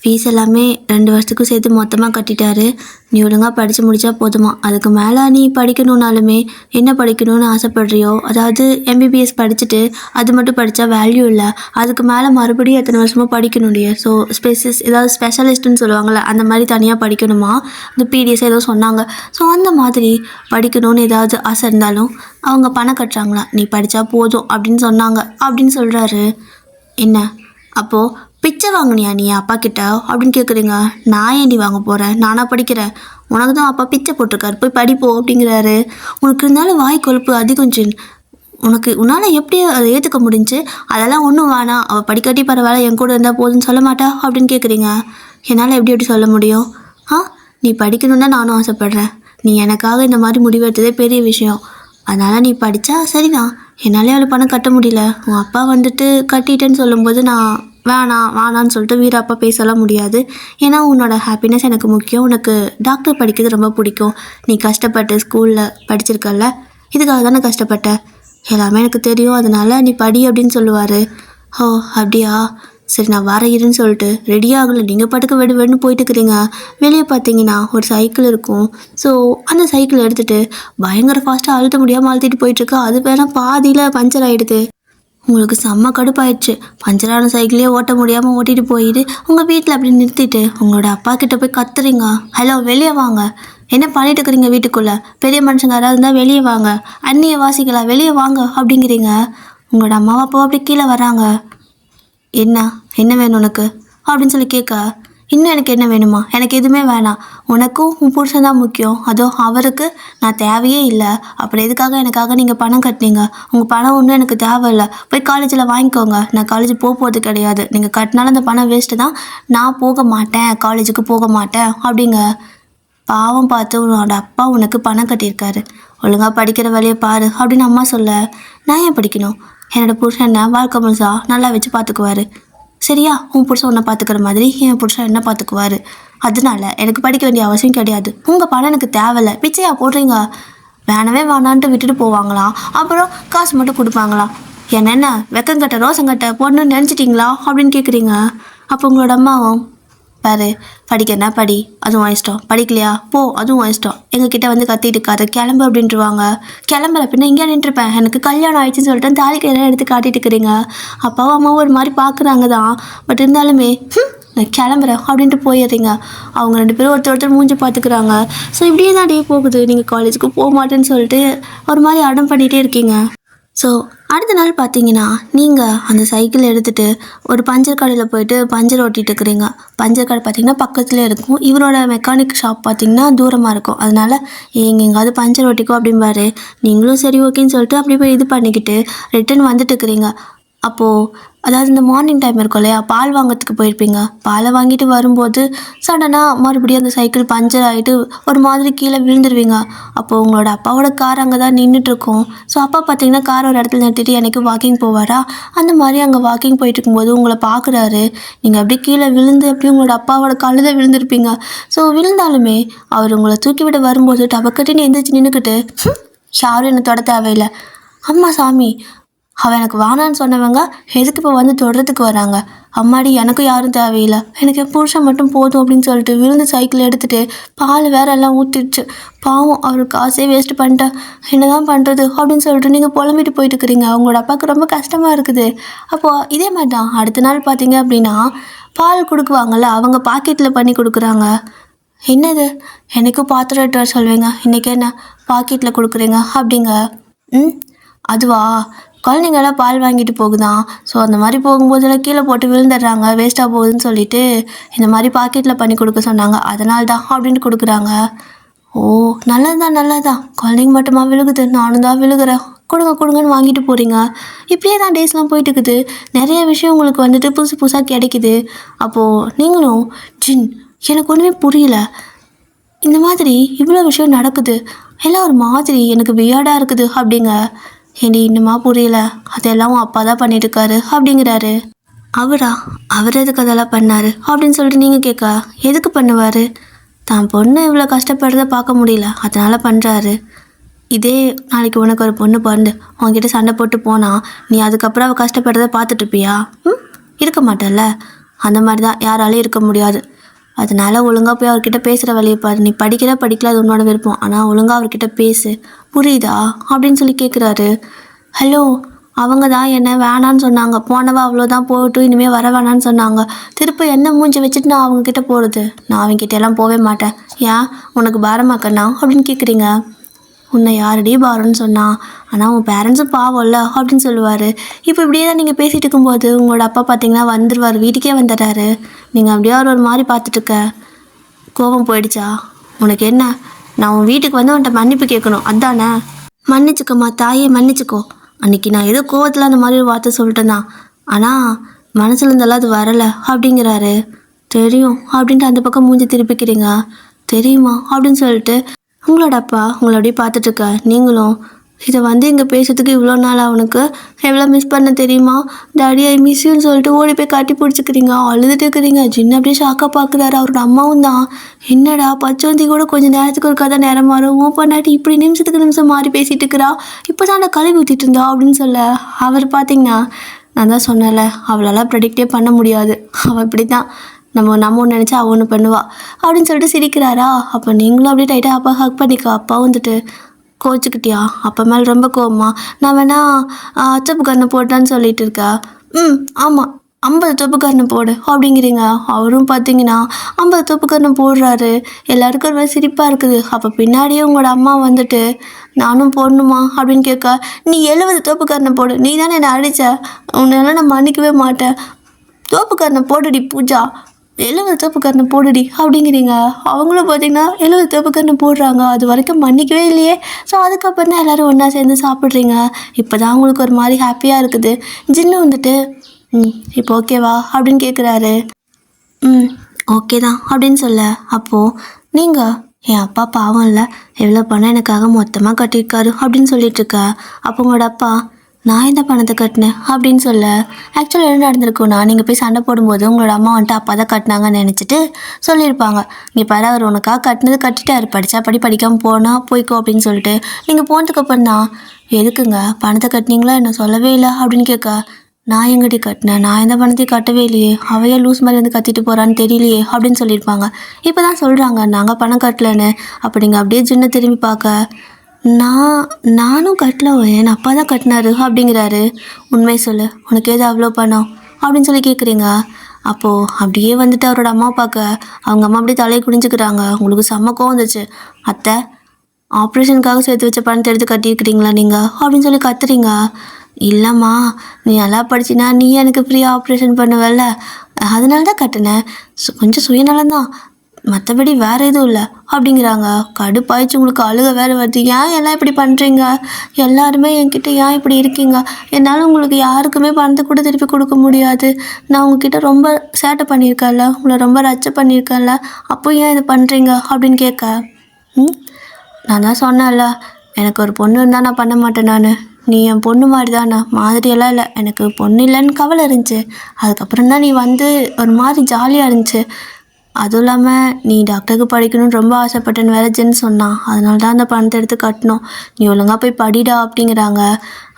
ஃபீஸ் எல்லாமே 2 வருஷத்துக்கும் சேர்த்து மொத்தமாக கட்டிட்டாரு, நீ ஒழுங்காக படித்து முடித்தா போதுமா, அதுக்கு மேலே நீ படிக்கணுன்னாலுமே என்ன படிக்கணும்னு ஆசைப்படுறியோ, அதாவது MBBS படிச்சுட்டு அது மட்டும் படித்தா வேல்யூ இல்லை, அதுக்கு மேலே மறுபடியும் எத்தனை வருஷமாக படிக்கணும் இல்லையா. ஸோ ஏதாவது ஸ்பெஷலிஸ்ட்டுன்னு சொல்லுவாங்கள்ல, அந்த மாதிரி தனியாக படிக்கணுமா, இந்த PDS ஏதோ சொன்னாங்க. ஸோ அந்த மாதிரி படிக்கணும்னு ஏதாவது ஆசை இருந்தாலும் அவங்க பணம் கட்டுறாங்களா, நீ படித்தா போதும் அப்படின்னு சொன்னாங்க அப்படின்னு சொல்கிறாரு. என்ன அப்போது பிச்சை வாங்கினியா நீ அப்பா கிட்ட அப்படின்னு கேட்குறீங்க. நான் ஏண்டி வாங்க போகிறேன், நானாக படிக்கிறேன், உனக்கு தான் அப்பா பிச்சை போட்டிருக்காரு, போய் படிப்போ அப்படிங்கிறாரு. உனக்கு இருந்தாலும் வாய் கொழுப்பு அதிகம் ஜின், உன்னால் எப்படி அதை ஏற்றுக்க முடிஞ்சு, அதெல்லாம் ஒன்றும் வேணாம், அவள் படிக்காட்டி பரவாயில்ல, என் கூட இருந்தால் போதுன்னு சொல்ல மாட்டா அப்படின்னு கேட்குறீங்க. என்னால் எப்படி சொல்ல முடியும், நீ படிக்கணுன்னு தான் நானும் ஆசைப்பட்றேன், நீ எனக்காக இந்த மாதிரி முடிவெடுத்ததே பெரிய விஷயம், அதனால் நீ படித்தா சரிதான், என்னாலே அவளை பணம் கட்ட முடியல, உன் அப்பா வந்துட்டு கட்டிட்டேன்னு சொல்லும்போது நான் வேணான்னு சொல்லிட்டு வீரப்பா பேசலாம் முடியாது, ஏன்னா உன்னோட ஹாப்பினஸ் எனக்கு முக்கியம், உனக்கு டாக்டர் படிக்கிறது ரொம்ப பிடிக்கும், நீ கஷ்டப்பட்டு ஸ்கூலில் படிச்சிருக்கல, இதுக்காக தானே கஷ்டப்பட்ட, எல்லாமே எனக்கு தெரியும், அதனால் நீ படி அப்படின்னு சொல்லுவார். அப்படியா, சரி நான் வர இருன்னு சொல்லிட்டு ரெடி ஆகலை, நீங்கள் பாட்டுக்கு வெடுன்னு போயிட்டுருக்குறீங்க. வெளியே பார்த்தீங்கன்னா ஒரு சைக்கிள் இருக்கும். ஸோ அந்த சைக்கிள் எடுத்துகிட்டு பயங்கர ஃபாஸ்ட்டாக அழுத்த முடியாமல் அழுத்திட்டு போயிட்டுருக்கு, அது வேணால் பாதியில் பஞ்சர் ஆகிடுது. உங்களுக்கு செம்ம கடுப்பாயிடுச்சு, பஞ்சரான சைக்கிளே ஓட்ட முடியாமல் ஓட்டிகிட்டு போயிட்டு உங்கள் வீட்டில் அப்படி நிறுத்திட்டு உங்களோட அப்பா கிட்ட போய் கத்துறீங்க. ஹலோ, வெளியே வாங்க, என்ன பண்ணிட்டு இருக்கிறீங்க வீட்டுக்குள்ளே, பெரிய மனுஷங்க யாராவது இருந்தால் வெளியே வாங்க, அண்ணியை வாசிக்கலாம், வெளியே வாங்க அப்படிங்கிறீங்க. உங்களோட அம்மாவை அப்போ அப்படி கீழே வராங்க. என்ன வேணும் உனக்கு அப்படின்னு சொல்லி கேட்க, இன்னும் எனக்கு என்ன வேணுமா, எனக்கு எதுவுமே வேணாம், உனக்கும் உன் புருஷன் தான் முக்கியம், அதுவும் அவருக்கு நான் தேவையே இல்லை, அப்புறம் எதுக்காக எனக்காக நீங்கள் பணம் கட்டினீங்க, உங்கள் பணம் ஒன்றும் எனக்கு தேவையில்லை, போய் காலேஜில் வாங்கிக்கோங்க, நான் காலேஜ் போகிறது கிடையாது, நீங்கள் கட்டினாலும் அந்த பணம் வேஸ்ட்டு தான், நான் போக மாட்டேன், காலேஜுக்கு போக மாட்டேன் அப்படிங்க. பாவம் பார்த்து உன்னோட அப்பா உனக்கு பணம் கட்டியிருக்காரு, ஒழுங்காக படிக்கிற வழியை பாரு அப்படின்னு அம்மா சொல்ல, நான் ஏன் படிக்கணும், என்னோடய புருஷன் வாழ்க்கை முழுசா நல்லா வச்சு பார்த்துக்குவார், சரியா, உன் புருஷன் உன்னை பார்த்துக்கிற மாதிரி என் புருஷன் என்ன பார்த்துக்குவார், அதனால எனக்கு படிக்க வேண்டிய அவசியம் கிடையாது, உங்கள் பணம் எனக்கு தேவையில்லை, பிச்சையா போடுறீங்க, வேணான்ட்டு விட்டுட்டு போவாங்களாம், அப்புறம் காசு மட்டும் கொடுப்பாங்களாம், என்ன வெக்கங்கட்ட ரோசங்கட்ட போடணும்னு நினச்சிட்டிங்களா அப்படின்னு கேட்குறீங்க. அப்போ உங்களோட அம்மாவும், பாரு, படிக்கிறனா படி, அதுவும் இஷ்டம். படிக்கலையா போ, அதுவும் இஷ்டம். எங்ககிட்ட வந்து கத்திட்டு இருக்காரு, கிளம்பு அப்படின்ட்டுருவாங்க. கிளம்புற பின்ன இங்கே நின்றுருப்பேன், எனக்கு கல்யாணம் ஆயிடுச்சுன்னு சொல்லிட்டு தாலி கையெல்லாம் எடுத்து காட்டிட்டு இருக்கிறீங்க. அப்பாவும் அம்மாவும் ஒரு மாதிரி பார்க்குறாங்க தான், பட் இருந்தாலுமே நான் கிளம்புறேன் அப்படின்ட்டு போயிடுறீங்க. அவங்க 2 பேரும் ஒருத்தர் மூஞ்சி பார்த்துக்கிறாங்க. ஸோ இப்படியே தான் டே போகுது. நீங்கள் காலேஜுக்கு போக மாட்டேன்னு சொல்லிட்டு ஒரு மாதிரி அடம் பண்ணிகிட்டே இருக்கீங்க. ஸோ அடுத்த நாள் பார்த்தீங்கன்னா நீங்கள் அந்த சைக்கிள் எடுத்துகிட்டு ஒரு பஞ்சர் கடையில் போயிட்டு பஞ்சர் ஓட்டிகிட்டு இருக்கிறீங்க. பஞ்சர் கடை பார்த்தீங்கன்னா பக்கத்துலேயே இருக்கும். இவரோட மெக்கானிக் ஷாப் பார்த்தீங்கன்னா தூரமாக இருக்கும். அதனால் எங்கேயாவது பஞ்சர் ஓட்டிக்கோ அப்படிம்பாரு. நீங்களும் சரி ஓகேன்னு சொல்லிட்டு அப்படி போய் இது பண்ணிக்கிட்டு ரிட்டன் வந்துட்டு இருக்கிறீங்க. அப்போது அதாவது இந்த மார்னிங் டைம் இருக்கும் இல்லையா, பால் வாங்கிறதுக்கு போயிருப்பீங்க. பாலை வாங்கிட்டு வரும்போது சடனாக மறுபடியும் அந்த சைக்கிள் பஞ்சர் ஆகிட்டு ஒரு மாதிரி கீழே விழுந்துருவீங்க. அப்போது உங்களோட அப்பாவோட கார் அங்கே தான் நின்றுட்டுருக்கோம். ஸோ அப்பா பார்த்தீங்கன்னா கார் ஒரு இடத்துல நிறுத்திட்டு எனக்கு வாக்கிங் போவாரா, அந்த மாதிரி அங்கே வாக்கிங் போயிட்டு இருக்கும்போது உங்களை பார்க்குறாரு. நீங்கள் அப்படியே கீழே விழுந்து அப்படியே உங்களோட அப்பாவோட கழுதை விழுந்திருப்பீங்க. ஸோ விழுந்தாலுமே அவர் உங்களை தூக்கி விட வரும்போது டபக்கட்டின்னு எந்திரிச்சு நின்றுக்கிட்டு யாரும் என்னை தொட தேவையில்லை, அம்மா சாமி அவன் எனக்கு வானான்னு சொன்னவங்க எதுக்கு இப்போ வந்து தொடுறதுக்கு வராங்க, அம்மாடி எனக்கும் யாரும் தேவையில்லை, எனக்கு என் புருஷன் மட்டும் போதும் அப்படின்னு சொல்லிட்டு விழுந்து சைக்கிள் எடுத்துகிட்டு பால் வேற எல்லாம் ஊற்றிடுச்சு. பாவம் அவர் காசே வேஸ்ட் பண்ணிட்டேன், என்ன தான் பண்ணுறது அப்படின்னு சொல்லிட்டு நீங்கள் புலம்பிட்டு போயிட்டு இருக்கிறீங்க. அவங்களோட அப்பாவுக்கு ரொம்ப கஷ்டமாக இருக்குது. அப்போது இதே மாதிரி தான் அடுத்த நாள் பார்த்தீங்க அப்படின்னா பால் கொடுக்குவாங்கள்ல, அவங்க பாக்கெட்டில் பண்ணி கொடுக்குறாங்க. என்னது எனக்கும் பாத்திரம் எடுத்து வர சொல்வீங்க, இன்றைக்கி என்ன பாக்கெட்டில் கொடுக்குறீங்க அப்படிங்க. அதுவா, குழந்தைங்களாம் பால் வாங்கிட்டு போகுதான். ஸோ அந்த மாதிரி போகும்போதெல்லாம் கீழே போட்டு விழுந்துடுறாங்க, வேஸ்ட்டாக போகுதுன்னு சொல்லிட்டு இந்த மாதிரி பாக்கெட்டில் பண்ணி கொடுக்க சொன்னாங்க, அதனால தான் அப்படின்ட்டு கொடுக்குறாங்க. ஓ நல்லதுதான், குழந்தைங்க மட்டுமா விழுகுது, நானும் தான் விழுகிறேன், கொடுங்கன்னு வாங்கிட்டு போகிறீங்க. இப்படியே தான் டேஸ்லாம் போயிட்டு இருக்குது. நிறைய விஷயம் உங்களுக்கு வந்துட்டு புதுசாக கிடைக்குது. அப்போது நீங்களும் ஜின் எனக்கு ஒன்றுமே புரியல, இந்த மாதிரி இவ்வளோ விஷயம் நடக்குது, எல்லாம் ஒரு மாதிரி எனக்கு வியர்டாக இருக்குது அப்படிங்க. ஏண்டி இன்னுமா புரியல, அதெல்லாம் அப்பா தான் பண்ணிட்டு இருக்காரு அப்படிங்கிறாரு. அவர் எதுக்கு அதெல்லாம் பண்ணாரு அப்படின்னு சொல்லிட்டு நீங்கள் கேட்க, எதுக்கு பண்ணுவார், தான் பொண்ணு இவ்வளோ கஷ்டப்படுறத பார்க்க முடியல அதனால பண்ணுறாரு. இதே நாளைக்கு உனக்கு ஒரு பொண்ணு பிறந்து உங்ககிட்ட சண்டை போட்டு போனால் நீ அதுக்கப்புறம் அவள் கஷ்டப்படுறத பார்த்துட்ருப்பியா? இருக்க மாட்டல்ல. அந்த மாதிரி தான் யாராலையும் இருக்க முடியாது. அதனால ஒழுங்காக போய் அவர்கிட்ட பேசுகிற வழியை பாரு. நீ படிக்கல அது உன்னோட விருப்பம், ஆனால் ஒழுங்காக அவர்கிட்ட பேசு, புரியுதா அப்படின்னு சொல்லி கேட்குறாரு. ஹலோ, அவங்க தான் என்ன வேணான்னு சொன்னாங்க, போனவா அவ்வளோதான் போகட்டும், இனிமேல் வர வேணான்னு சொன்னாங்க. திருப்ப என்ன மூஞ்சி வச்சுட்டு நான் அவங்கக்கிட்ட போகிறது, நான் அவங்ககிட்ட எல்லாம் போகவே மாட்டேன். ஏன் உனக்கு பாரமாக்கண்ணா அப்படின்னு கேட்குறீங்க. உன்னை யாரடி பாரம்னு சொன்னான், ஆனால் உன் பேரண்ட்ஸும் பாவம்ல அப்படின்னு சொல்லுவார். இப்போ இப்படியே தான் நீங்கள் பேசிகிட்டு இருக்கும்போது உங்களோட அப்பா பார்த்தீங்கன்னா வந்துடுவார், வீட்டுக்கே வந்துடுறாரு. நீங்கள் அப்படியே ஒரு மாதிரி பார்த்துட்ருக்க. கோபம் போயிடுச்சா உனக்கு? என்ன, நான் உன் வீட்டுக்கு வந்து உன்கிட்ட மன்னிப்பு கேட்கணும் அதானே? மன்னிச்சுக்கோமா தாயே, மன்னிச்சுக்கோ. அன்றைக்கி நான் ஏதோ கோவத்தில் அந்த மாதிரி ஒரு வார்த்தை சொல்லிட்டேன் தான், ஆனால் மனசுல இருந்தெல்லாம் அது வரலை அப்படிங்கிறாரு. தெரியும் அப்படின்ட்டு அந்த பக்கம் மூஞ்சி திருப்பிக்கிறீங்க. தெரியுமா அப்படின்னு சொல்லிட்டு உங்களோட அப்பா உங்களை அப்படியே பார்த்துட்ருக்க. நீங்களும் இதை வந்து இங்கே பேசுறதுக்கு இவ்வளோ நாள் அவனுக்கு எவ்வளோ மிஸ் பண்ண தெரியுமா, டாடி ஐ மிஸ் யூன்னு சொல்லிட்டு ஓடி போய் கட்டி பிடிச்சிக்கிறீங்க, அழுதுட்டு இருக்கிறீங்க. ஜின்னு அப்படியே ஷாக்காக பார்க்குறாரு. அவரோட அம்மாவும் தான், என்னடா பச்சோந்தி கூட கொஞ்சம் நேரத்துக்கு ஒரு கதை நேரம் மாறும், ஓ பண்ணாட்டி இப்படி நிமிஷத்துக்கு நிமிஷம் மாறி பேசிகிட்டு இருக்கிறா, இப்போ தான் நான் கழுவி ஊற்றிட்டு இருந்தா அப்படின்னு சொல்ல, அவர் பார்த்தீங்கன்னா நான் தான் சொன்னேன்ல அவளால் ப்ரெடிக்டே பண்ண முடியாது, அவள் இப்படி தான், நம்ம ஒன்று நினச்சா அவள் ஒன்று பண்ணுவா அப்படின்னு சொல்லிட்டு சிரிக்கிறாரா. அப்போ நீங்களும் அப்படியே டைட்டாக அப்பா ஹக் பண்ணிக்க. அப்பா வந்துட்டு கோச்சுக்கிட்டியா, அப்பா மேலே ரொம்ப கோவமா, நான் வேணா அச்சப்பு கண்ணை போட்டான்னு சொல்லிட்டு இருக்கா. ஆமாம் 50 தொப்புக்கரணை போடு அப்படிங்கிறீங்க. அவரும் பார்த்தீங்கன்னா 50 தொப்புக்கரணை போடுறாரு. எல்லாருக்கும் ஒரு மாதிரி சிரிப்பாக இருக்குது. அப்போ பின்னாடியே உங்களோட அம்மா வந்துட்டு நானும் போடணுமா அப்படின்னு கேட்க, நீ 70 தொப்புக்கரணை போடு, நீ தானே என்னை அடித்த, உன்னெல்லாம் நான் மன்னிக்கவே மாட்டேன், தோப்புக்கரணை போடுடி பூஜா, 70 தோப்புக்கரணை போடுடி அப்படிங்கிறீங்க. அவங்களும் பார்த்தீங்கன்னா 70 தோப்புக்கரணை போடுறாங்க. அது வரைக்கும் மன்னிக்கவே இல்லையே. ஸோ அதுக்கப்புறம் தான் எல்லோரும் ஒன்றா சேர்ந்து சாப்பிட்றீங்க. இப்போ தான் உங்களுக்கு ஒரு மாதிரி ஹாப்பியாக இருக்குது. ஜின்னு வந்துட்டு இப்போ ஓகேவா அப்படின்னு கேட்குறாரு. ஓகே தான் அப்படின்னு சொல்ல, அப்போது நீங்கள் என் அப்பா பாவம் இல்லை, எவ்வளோ பணம் எனக்காக மொத்தமாக கட்டியிருக்காரு அப்படின்னு சொல்லிட்டுருக்க. அப்போ உங்களோட அப்பா நான் இந்த பணத்தை கட்டினேன் அப்படின்னு சொல்ல, ஆக்சுவலாக என்ன நடந்திருக்கும்னா நீங்கள் போய் சண்டை போடும்போது உங்களோட அம்மா வந்துட்டு அப்பா தான் கட்டினாங்கன்னு நினச்சிட்டு சொல்லியிருப்பாங்க. இங்கே பாரு அவர் உனக்காக கட்டினது கட்டிட்டாரு, படித்தா படிக்காமல் போனால் போய்க்கோ அப்படின்னு சொல்லிட்டு நீங்கள் போனதுக்கப்புறம் தான் எதுக்குங்க பணத்தை கட்டினீங்களா என்ன சொல்லவே இல்லை அப்படின்னு கேட்க, நான் எங்கடி கட்டினேன், நான் எந்த பணத்தையும் கட்டவே இல்லையே, அவையே லூஸ் மாதிரி வந்து கத்திட்டு போகிறான்னு தெரியலையே அப்படின்னு சொல்லியிருப்பாங்க. இப்போ தான் சொல்கிறாங்க நாங்கள் பணம் கட்டலன்னு. அப்போ நீங்கள் அப்படியே சின்ன திரும்பி பார்க்க, நானும் கட்டல, என் அப்பா தான் கட்டினாரு அப்படிங்கிறாரு. உண்மை சொல்லு, உனக்கு ஏது அவ்வளோ பணம் அப்படின்னு சொல்லி கேட்குறீங்க. அப்போது அப்படியே வந்துட்டு அவரோட அம்மா பார்க்க, அவங்க அம்மா அப்படியே தலையை குடிஞ்சுக்கிறாங்க. உங்களுக்கு செம்ம கோவம் வந்துச்சு. அத்தை, ஆப்ரேஷனுக்காக சேர்த்து வச்ச பணத்தை எடுத்து கட்டியிருக்கிறீங்களா நீங்கள் அப்படின்னு சொல்லி கத்துறீங்க. இல்லைம்மா, நீ நல்லா படிச்சினா நீ எனக்கு ஃப்ரீயாக ஆப்ரேஷன் பண்ணுவல்ல, அதனால தான் கட்டினேன். கொஞ்சம் சுயநலம்தான், மற்றபடி வேறு எதுவும் இல்லை அப்படிங்கிறாங்க. கடுப்பாயிடுச்சு, உங்களுக்கு அழுக வேறு வருது. ஏன் எல்லாம் இப்படி பண்ணுறீங்க, எல்லாருமே என்கிட்ட ஏன் இப்படி இருக்கீங்க, என்னால் உங்களுக்கு யாருக்குமே பணத்தை கூட திருப்பி கொடுக்க முடியாது. நான் உங்ககிட்ட ரொம்ப சேட்டை பண்ணியிருக்கேன்ல, உங்களை ரொம்ப ரச்சை பண்ணியிருக்கேன்ல, அப்போ ஏன் இதை பண்ணுறீங்க அப்படின்னு கேட்க, நான் தான் சொன்னேன்ல, எனக்கு ஒரு பொண்ணு இருந்தால் நான் பண்ண மாட்டேன். நீ என் பொண்ணு மாதிரி தானே, மாதிரியெல்லாம் இல்லை, எனக்கு பொண்ணு இல்லைன்னு கவலை இருந்துச்சு. அதுக்கப்புறம் தான் நீ வந்து ஒரு மாதிரி ஜாலியாக இருந்துச்சு. அதுவும் இல்லாமல் நீ டாக்டருக்கு படிக்கணும்னு ரொம்ப ஆசைப்பட்டேன்னு வேறு ஜென் சொன்னான். அதனால தான் அந்த பணத்தை எடுத்து கட்டணும். நீ ஒழுங்காக போய் படிடா அப்படிங்கிறாங்க.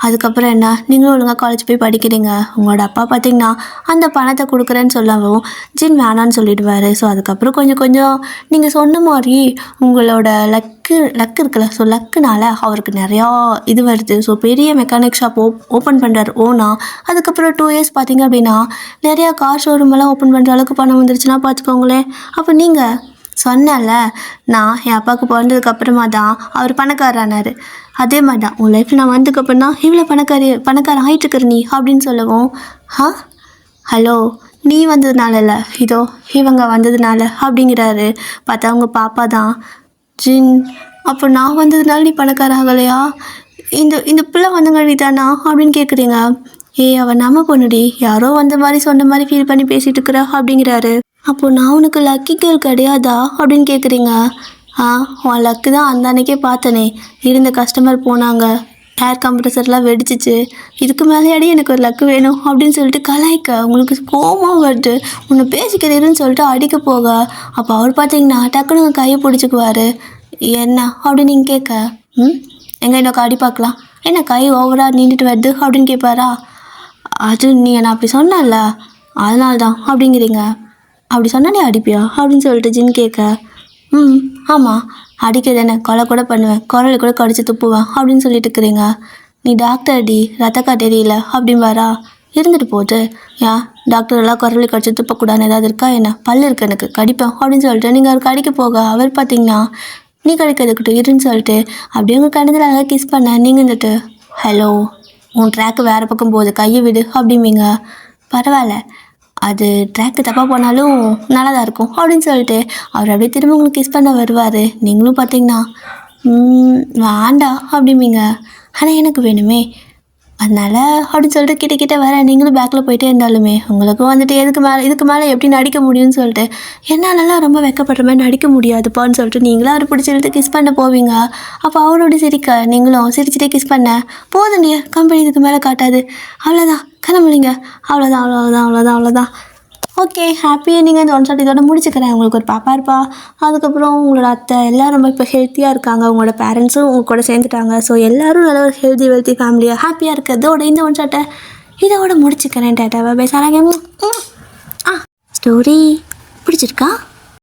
அதுக்கப்புறம் என்ன, நீங்களும் ஒழுங்காக காலேஜ் போய் படிக்கிறீங்க. உங்களோட அப்பா பார்த்தீங்கன்னா அந்த பணத்தை கொடுக்குறேன்னு சொல்லவும் ஜின் வேணான்னு சொல்லிடுவார். ஸோ அதுக்கப்புறம் கொஞ்சம் கொஞ்சம் நீங்கள் சொன்ன மாதிரி உங்களோட லக்கு இருக்குல்ல, ஸோ லக்குனால அவருக்கு நிறையா இது வருது. ஸோ பெரிய மெக்கானிக் ஷாப் ஓப்பன் பண்ணுறாரு ஓனா. அதுக்கப்புறம் 2 இயர்ஸ் பார்த்தீங்க அப்படின்னா நிறையா கார் ஷோரூமெல்லாம் ஓப்பன் பண்ணுற அளவுக்கு பணம் வந்துருச்சுன்னா பார்த்துக்கோங்களேன். அப்போ நீங்கள் சொன்னல, நான் என் அப்பாவுக்கு பிறந்ததுக்கப்புறமா தான் அவர் பணக்காரனார். அதே மாதிரி தான் உன் லைஃப்பில் நான் வந்ததுக்கப்புறம் தான் இவ்வளோ பணக்காரன் ஆகிட்டுருக்குற நீ அப்படின்னு சொல்லவும், ஹலோ, நீ வந்ததுனால இல்லை, இதோ இவங்க வந்ததுனால அப்படிங்கிறாரு. பார்த்தா அவங்க பாப்பா தான். ஜின், அப்போ நான் வந்ததுனால நீ பணக்கார ஆகலையா, இந்த பிள்ளை வந்தங்கடி தானா அப்படின்னு கேட்குறீங்க. அவன் நம்ம பொண்ணுடி, யாரோ வந்த மாதிரி சொன்ன மாதிரி ஃபீல் பண்ணி பேசிகிட்டு இருக்கிறா அப்படிங்கிறாரு. அப்போது நான் உனக்கு லக்கி கேர்ள் கிடையாதா அப்படின்னு கேட்குறீங்க. உன் லக்கு தான், அந்த அன்னைக்கே பார்த்தனே, இருந்த கஸ்டமர் போனாங்க, ஏர் கம்ப்ரெசர்லாம் வெடிச்சிச்சு, இதுக்கு மேலேயாடி எனக்கு ஒரு லக்கு வேணும் அப்படின்னு சொல்லிட்டு கலாய்க்க உங்களுக்கு கோபமாக வருது. உன்னை பேசிக்கிறேன்னு சொல்லிட்டு அடிக்க போக, அப்போ அவர் பார்த்தீங்கன்னா டக்குனு கையை பிடிச்சிக்குவார். என்ன அப்படின்னு நீங்கள் கேட்க, எங்கே இன்னொரு அடி பார்க்கலாம், என்ன கை ஓவராக நீண்டுட்டு வருது அப்படின்னு கேட்பாரா. அது நீ என்ன அப்படி சொன்னல, அதனால தான் அப்படிங்கிறீங்க. அப்படி சொன்னாலே அடிப்பியா அப்படின்னு சொல்லிட்டு ஜின் கேட்க, ஆமாம், அடிக்கிறதானே, கொலை கூட பண்ணுவேன், குரலை கூட கடிச்சு துப்புவேன் அப்படின்னு சொல்லிட்டு இருக்கிறீங்க. நீ டாக்டர் டி, ரத்தக்கா தெரியல அப்படின்பாரா. இருந்துட்டு போட்டு, ஏன் டாக்டர் எல்லாம் குரலை கடிச்சு துப்பக்கூடாதுன்னு ஏதாவது இருக்கா என்ன, பல்லு இருக்கு எனக்கு கடிப்பேன் அப்படின்னு சொல்லிட்டு நீங்கள் அவர் கடிக்க போக, அவர் பார்த்தீங்கன்னா நீ கடிக்கிறதுக்கிட்ட இருன்னு சொல்லிட்டு அப்படியே உங்கள் கணத்தில் அழகாக கிஸ் பண்ண. நீங்கள் இருந்துட்டு, ஹலோ, உன் ட்ராக்கு வேறு பக்கம் போகுது, கையை விடு அப்படிம்பீங்க. பரவாயில்ல, அது ட்ராக்கு தப்பாக போனாலும் நல்லா தான் இருக்கும் அப்படின்னு சொல்லிட்டு அவர் அப்படியே திரும்ப உங்களுக்கு கிஸ் பண்ண வருவார். நீங்களும் பார்த்தீங்கன்னா வேண்டா அப்படிம்பீங்க. ஆனால் எனக்கு வேணுமே, அதனால் அப்படின்னு சொல்லிட்டு கிட்ட வர, நீங்களும் பேக்கில் போயிட்டே இருந்தாலுமே உங்களுக்கும் வந்துட்டு இதுக்கு மேலே எப்படி நடிக்க முடியும்னு சொல்லிட்டு, என்னாலலாம் ரொம்ப வெக்கப்படுற மாதிரி நடிக்க முடியாதுப்பான்னு சொல்லிட்டு நீங்களும் அவர் பிடிச்சி இழுத்து கிஸ் பண்ண போவீங்க. அப்போ அவரோட சிரிக்க நீங்களும் சிரிச்சிட்டே கிஸ் பண்ண, போதும் டியர், கம்பெனி இதுக்கு மேலே காட்டாது, அவ்வளோதான், கனமுடிங்க, அவ்வளோதான். ஓகே, ஹாப்பியாக நீங்கள் இந்த 1 ஷாட் இதோட முடிச்சுக்கிறேன். உங்களுக்கு ஒரு பாப்பா இருப்பா, அதுக்கப்புறம் உங்களோட அத்தை எல்லோரும் ரொம்ப இப்போ ஹெல்த்தியாக இருக்காங்க, உங்களோட பேரண்ட்ஸும் உங்கள் கூட சேர்ந்துட்டாங்க. ஸோ எல்லோரும் நல்ல ஒரு வெல்த்தி ஃபேமிலியாக ஹாப்பியாக இருக்கிறதோட இந்த 1 ஷாட்டை இதோட முடிச்சுக்கிறேன். Tata bye, சாராங்க. ஸ்டோரி பிடிச்சிருக்கா?